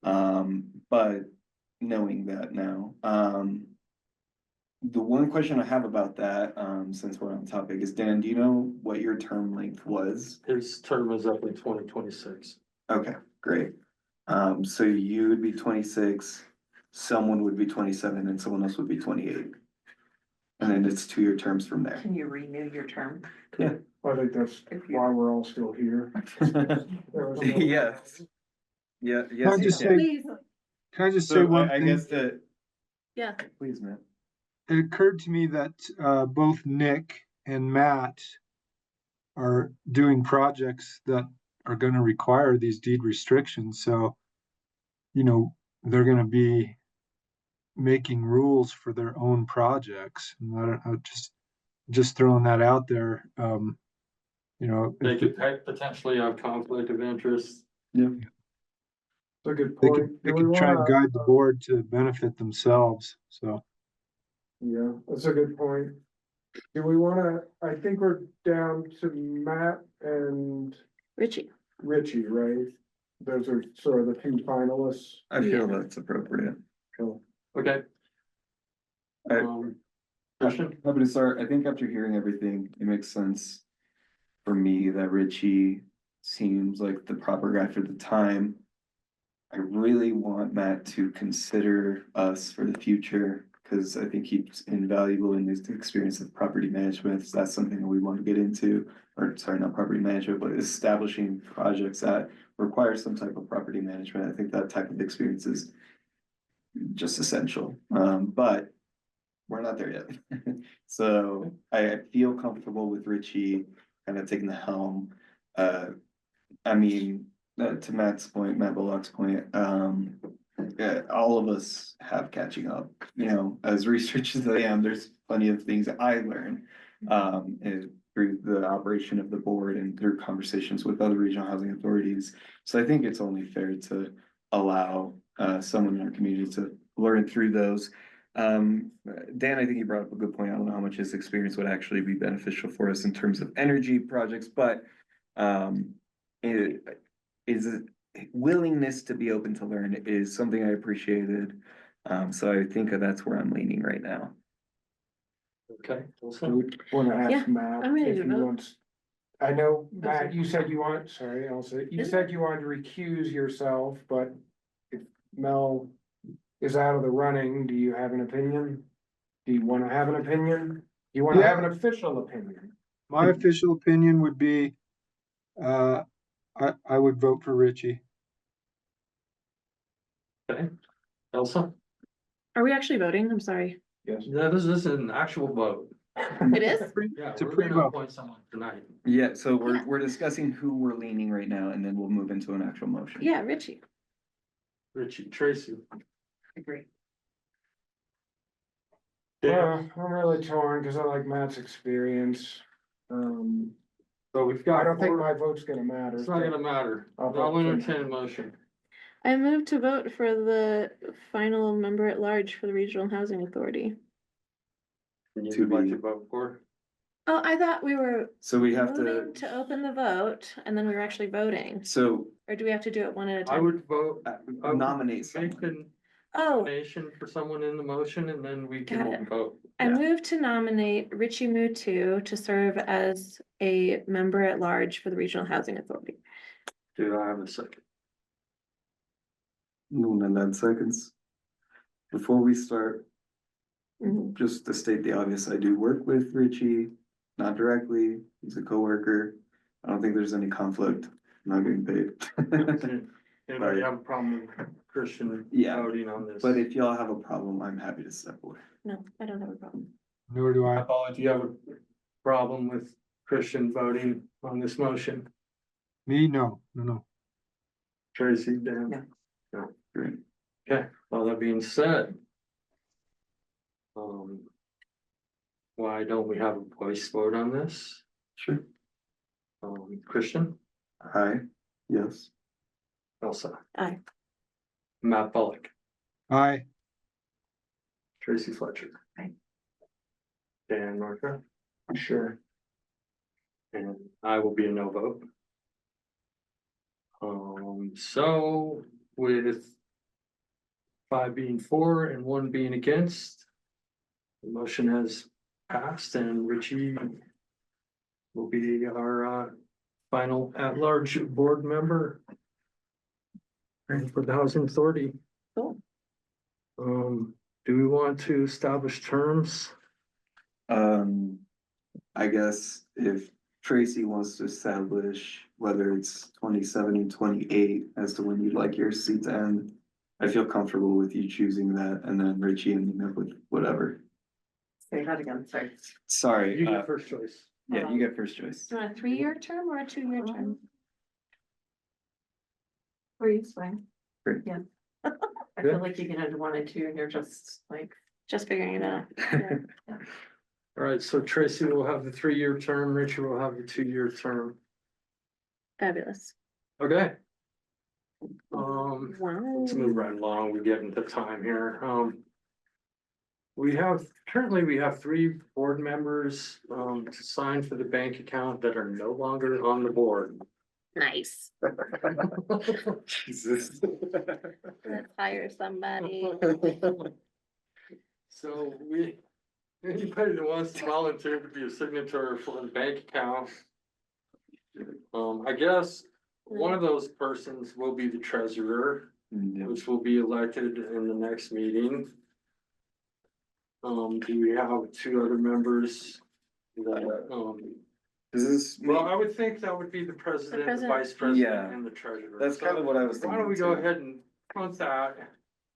But knowing that now, the one question I have about that, since we're on topic, is Dan, do you know what your term length was? His term is up in 2026. Okay, great. So you would be 26, someone would be 27, and someone else would be 28. And then it's 2-year terms from there. can you renew your term? Yeah. I think that's If you- why we're all still here. There was no- Yes. Yeah, Can yes. I you just can. say, Please, can I just say So one I thing? guess that, yeah. please, man. It occurred to me that both Nick and Matt are doing projects that are going to require these deed restrictions. So, they're going to be making rules for their own projects. And I just throwing that out there. They could potentially have conflict of interest. It's a good they point. could, they Do we could try and wanna, guide the board to benefit themselves. So, Yeah, that's a good point. Do we wanna, I think we're down to Matt and Richie. Richie, right? Those are sort of the 2 finalists. I feel that's appropriate. Cool. Okay. I- Question? I'm gonna start, I think after hearing everything, it makes sense for me that Richie seems like the proper guy for the time. I really want Matt to consider us for the future, because I think he's invaluable in his experience of property management. So that's something that we want to get into, or sorry, not property management, but establishing projects that require some type of property management. I think that type of experience is just essential, but we're not there yet. So I feel comfortable with Richie kind of taking the helm. I mean, to Matt's point, Matt Bullock's point, yeah, all of us have catching up, you know, as researchers as I am, there's plenty of things that I learned. And through the operation of the board and through conversations with other regional housing authorities. So I think it's only fair to allow someone in our community to learn through those. Dan, I think you brought up a good point. I don't know how much his experience would actually be beneficial for us in terms of energy projects, but it is willingness to be open to learn is something I appreciated. So I think that's where I'm leaning right now. Okay. So we wanna Yeah, ask Matt I'm ready if to he vote. wants. I know, Go Matt, for you said you want, sorry, Elsa, you Is said you wanted to recuse yourself, but if Mel is out of the running, do you have an opinion? Do you wanna have an opinion? Do you wanna Yeah. have an official opinion? My official opinion would be, I would vote for Richie. Okay. Elsa? Are we actually voting? I'm sorry. Yes. Yeah, this is an actual vote. It is? Yeah, It's a we're gonna pre-vote. appoint someone tonight. Yeah, so Yeah. we're discussing who we're leaning right now, and then we'll move into an actual motion. Yeah, Richie. Richie, Tracy. Agree. Yeah, I'm really torn, cause I like Matt's experience. so we've got. I don't think four- my vote's gonna matter. It's not gonna matter. I'll I'll vote for entertain a motion. I move to vote for the final member at large for the Regional Housing Authority. You To would like be- to vote for? Oh, I thought we were So we have moving to, to open the vote and then we were actually voting. so Or do we have to do it one at a I time? would vote. I would nominate Make someone. the Oh, nomination for someone in the motion and then we Got can it. vote. I Yeah. move to nominate Richie Mutu to serve as a member at large for the Regional Housing Authority. Do I have a second? No, and then seconds. Before we start, Mhm. just to state the obvious, I do work with Richie, not directly, he's a coworker. I don't think there's any conflict, I'm not getting paid. Anybody have a problem with Christian Yeah. voting on this? But if y'all have a problem, I'm happy to step away. No, I don't have a problem. Nor do I. Do you have a problem with Christian voting on this motion? Me, no. Tracy, Dan? No. No. Great. Okay, well, that being said. Why don't we have a voice vote on this? Sure. Christian, Hi, yes. Elsa. Aye. Matt Bullock, Aye. Tracy Fletcher. Aye. Dan Marker, Sure. and I will be a no vote. So with 5 being for and 1 being against, the motion has passed and Richie will be our final at-large board member for the Housing Authority. Cool. Do we want to establish terms? I guess if Tracy wants to establish whether it's 27 and 28 as to when you'd like your seat to end, I feel comfortable with you choosing that, and then Richie ending up with whatever. Say that again, sorry. Sorry, You get first choice. yeah, you get first choice. Do you want a 3-year term or a 2-year term? Or you fine. Great. Yeah. I Good. feel like you can have 1 and 2 and you're just like. Just figuring it out. Yeah. All right, so Tracy will have the 3-year term, Richie will have the 2-year term. Fabulous. Okay. Wow. Let's move right along, we get into time here, currently we have 3 board members, to sign for the bank account that are no longer on the board. Nice. Jesus. Let's hire somebody. So anybody that wants to volunteer to be a signatory for the bank account. I guess One of those persons will be the treasurer, which will be elected in the next meeting. Do we have two other members that, Does this, well, I would think that would be the president, the president. vice president, Yeah. and the treasurer. that's kind of what I was Why thinking. don't we go too. ahead and punt that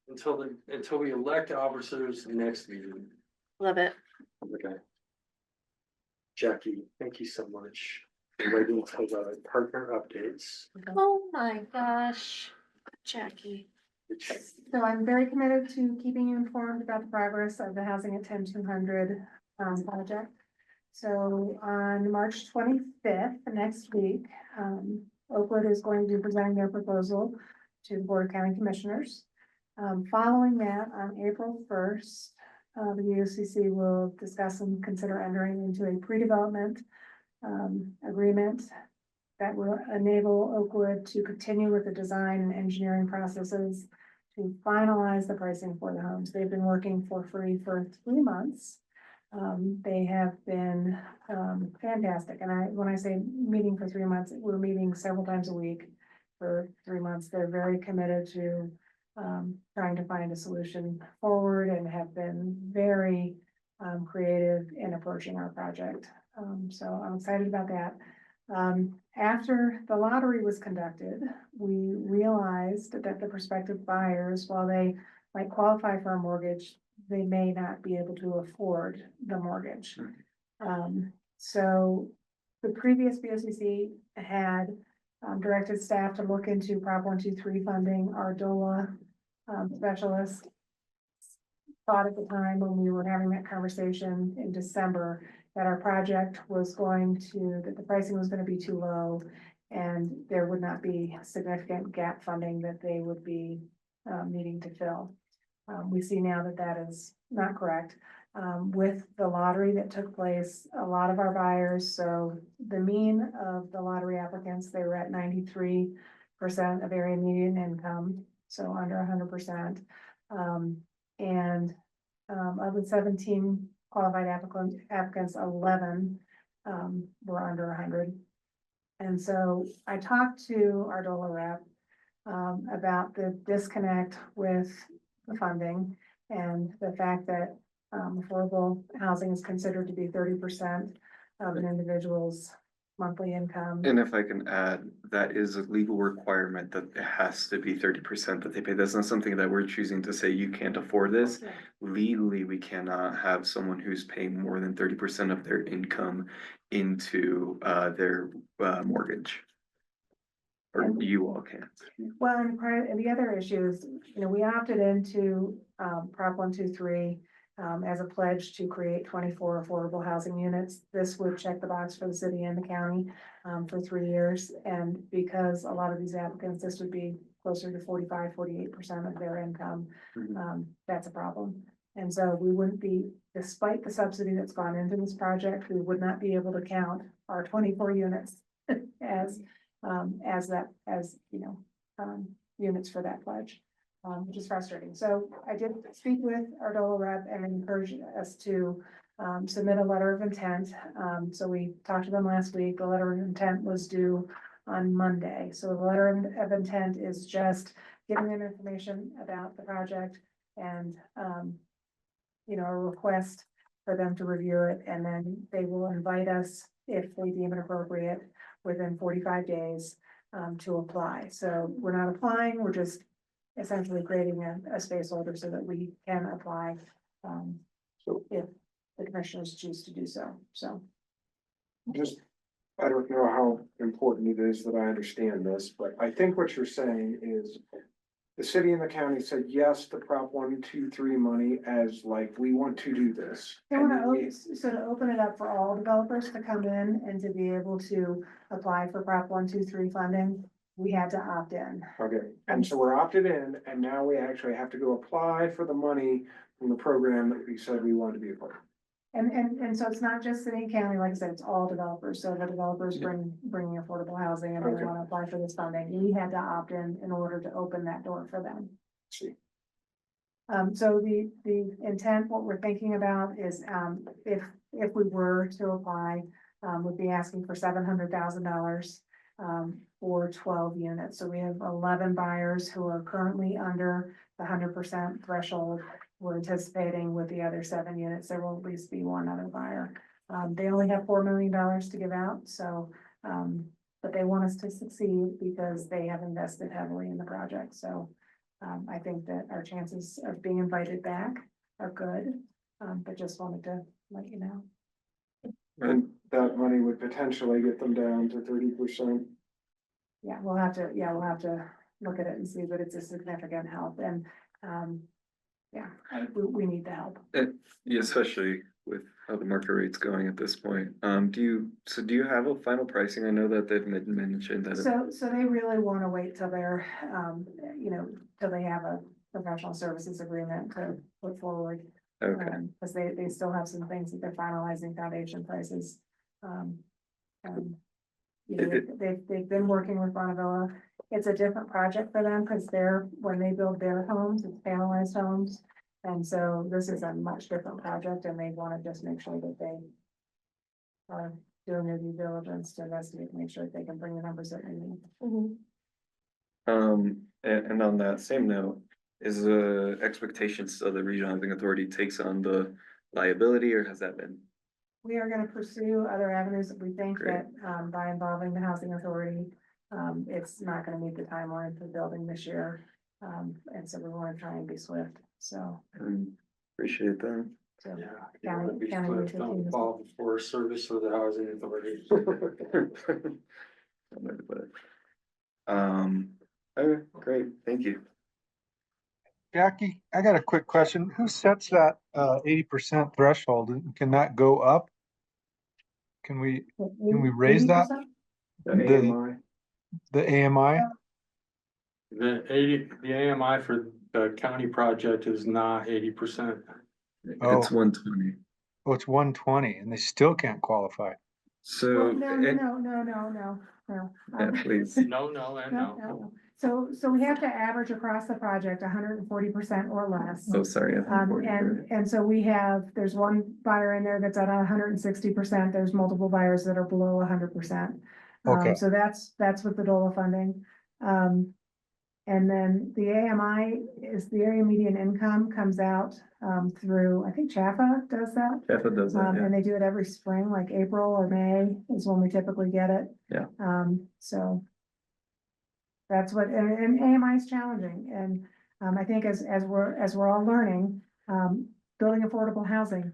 until we elect officers next meeting? Love it. Okay. Jackie, thank you so much for waiting until the partner updates. Oh my gosh, Jackie. So I'm very committed to keeping you informed about the progress of the Housing at 10200 project. So on March 25th, next week, Oakwood is going to be presenting their proposal to the Board of County Commissioners. Following that, on April 1st, the UCC will discuss and consider entering into a pre-development agreement that will enable Oakwood to continue with the design and engineering processes to finalize the pricing for the homes. They've been working for free for 3 months. They have been fantastic. And when I say meeting for 3 months, we're meeting several times a week for 3 months. They're very committed to trying to find a solution forward and have been very creative in approaching our project. So I'm excited about that. After the lottery was conducted, we realized that the prospective buyers, while they might qualify for a mortgage, they may not be able to afford the mortgage. So the previous BOCC had directed staff to look into Prop 123 funding. Our DOLA specialist thought at the time when we were having that conversation in December that our project was that the pricing was going to be too low and there would not be significant gap funding that they would be needing to fill. We see now that that is not correct. With the lottery that took place, a lot of our buyers, so the mean of the lottery applicants, they were at 93% of area median income, so under 100%. And of the 17 qualified applicants, 11 were under 100. And so I talked to our DOLA rep about the disconnect with the funding and the fact that affordable housing is considered to be 30% of an individual's monthly income. And if I can add, that is a legal requirement that it has to be 30% that they pay. That's not something that we're choosing to say you can't afford this. Yeah. Legally, we cannot have someone who's paying more than 30% of their income into their mortgage. Or you all can't. Well, and the other issue is, we opted into Prop 123 as a pledge to create 24 affordable housing units. This would check the box for the city and the county for 3 years. And because a lot of these applicants, this would be closer to 45–48% of their income. That's a problem. And so we wouldn't be, despite the subsidy that's gone into this project, we would not be able to count our 24 units as units for that pledge, which is frustrating. So I did speak with our DOLA rep and encourage us to submit a letter of intent. So we talked to them last week. The letter of intent was due on Monday. So the letter of intent is just giving them information about the project and a request for them to review it, and then they will invite us, if they deem it appropriate, within 45 days to apply. So we're not applying, we're just essentially creating a space holder so that we can apply if the commissioners choose to do so. So I don't know how important it is that I understand this, but I think what you're saying is the city and the county said yes to Prop 123 money as like, we want to do this. they want to open it up for all developers to come in and to be able to apply for Prop 123 funding, we had to opt in. Okay, and so we're opted in, and now we actually have to go apply for the money from the program that we said we wanted to be a part of. And so it's not just city and county, like I said, it's all developers. So the developers bringing affordable housing and they Okay. want to apply for this funding. We had to opt in order to open that door for them. See, So the intent, what we're thinking about is, if we were to apply, would be asking for $700,000 for 12 units. So we have 11 buyers who are currently under the 100% threshold. We're anticipating with the other 7 units, there will at least be one other buyer. They only have $4 million to give out, so, but they want us to succeed because they have invested heavily in the project. So I think that our chances of being invited back are good, but just wanted to let you know. And that money would potentially get them down to 30%. Yeah, we'll have to look at it and see, but it's a significant help and, we need the help. Yeah, especially with how the market rate's going at this point. Do you have a final pricing? I know that they've mentioned that. So they really want to wait till they're, till they have a professional services agreement to put forward. Okay. Cause they still have some things that they're finalizing, foundation prices. They've been working with Bonnevilla. It's a different project for them because when they build their homes, it's panelized homes. And so this is a much different project and they want to just make sure that they are doing their due diligence to investigate, make sure that they can bring the numbers that they need. And on that same note, is the expectation still the Regional Housing Authority takes on the liability, or has that been? We are gonna pursue other avenues that we think Great. that, by involving the housing authority, it's not gonna meet the timeline for building this year. And so we wanna try and be swift, so. Appreciate that. So, Yeah. County- It'd be county swift on routine. the ball before service for the housing authority. Okay, great, thank you. Jackie, I got a quick question. Who sets that 80% threshold? And can that go up? Can we raise that? 80%? The AMI? The AMI for the county project is not 80%. Oh. It's 120. Oh, it's 120 and they still can't qualify. So. Well, no. Yeah, please. No, and no. No. So we have to average across the project 140% or less. Oh, sorry. And so there's one buyer in there that's at 160%. There's multiple buyers that are below 100%. Okay. So that's with the DOLA funding. And then the AMI is the area median income comes out, through, I think Chaffa does that. Jaffa does that, yeah. And they do it every spring, like April or May is when we typically get it. Yeah. So. That's what, and AMI is challenging, and, I think as we're all learning, building affordable housing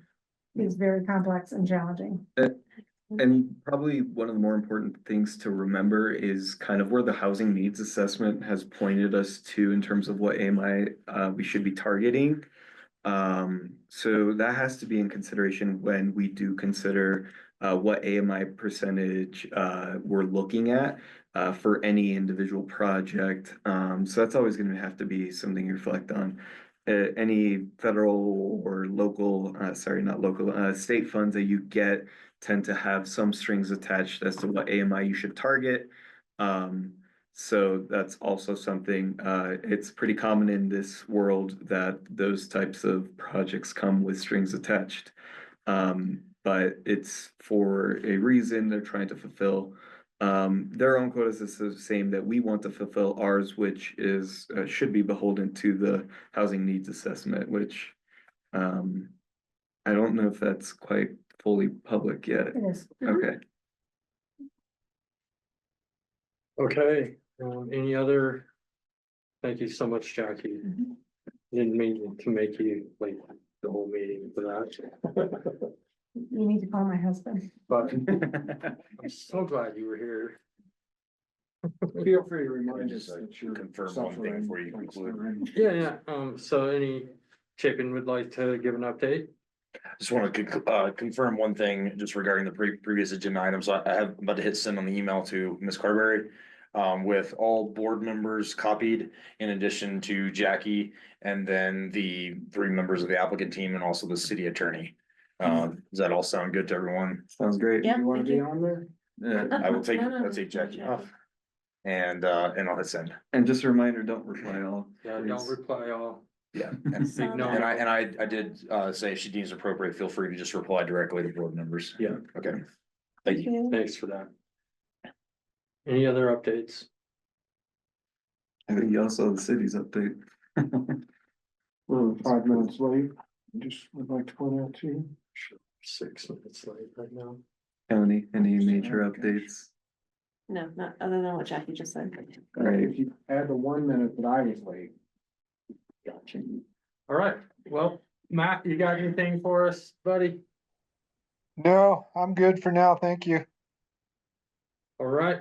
is very complex and challenging. And probably one of the more important things to remember is kind of where the housing needs assessment has pointed us to in terms of what AMI we should be targeting. So that has to be in consideration when we do consider what AMI percentage we're looking at for any individual project. So that's always going to have to be something you reflect on. Any federal or local, not local, state funds that you get tend to have some strings attached as to what AMI you should target. So that's also something, it's pretty common in this world that those types of projects come with strings attached. But it's for a reason. They're trying to fulfill their own quotas. Is the same that we want to fulfill ours, which is should be beholden to the housing needs assessment, which I don't know if that's quite fully public yet. It is. Okay. Okay, any other? Thank you so much, Jackie. Didn't mean to make you wait the whole meeting for that. You need to call my husband. But I'm so glad you were here. Feel free to remind us that you're. Confirm one thing before you conclude. Yeah, so any Chapin would like to give an update? Just want to confirm one thing just regarding the previous agenda items. I'm about to hit send on the email to Ms. Carberry. With all board members copied in addition to Jackie and then the 3 members of the applicant team and also the city attorney. Does that all sound good to everyone? Sounds great. Yeah. You wanna thank be you. on there? I will take, No. I'll take Jackie off. And I'll hit send. And just a reminder, don't reply all. Yeah, please. don't reply all. Yeah. Big no. And I did say if she deems appropriate, feel free to just reply directly to board members. Yeah. Okay. Thank you. Thanks for that. Any other updates? I think you also have the city's update. We're 5 minutes late. Just would like to point out to you. 6 minutes late right now. County, any major updates? No, not other than what Jackie just said. Right. If you add the 1 minute that I was late. Gotcha. All right, well, Matt, you got anything for us, buddy? No, I'm good for now. Thank you. All right.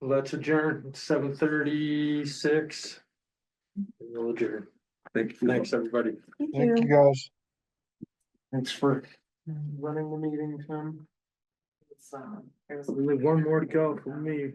Let's adjourn, 7:36. We'll adjourn. Thank you. Thanks, everybody. Thank you, guys. Thanks for running the meeting, Tim. It's, it was Only one more to go for me.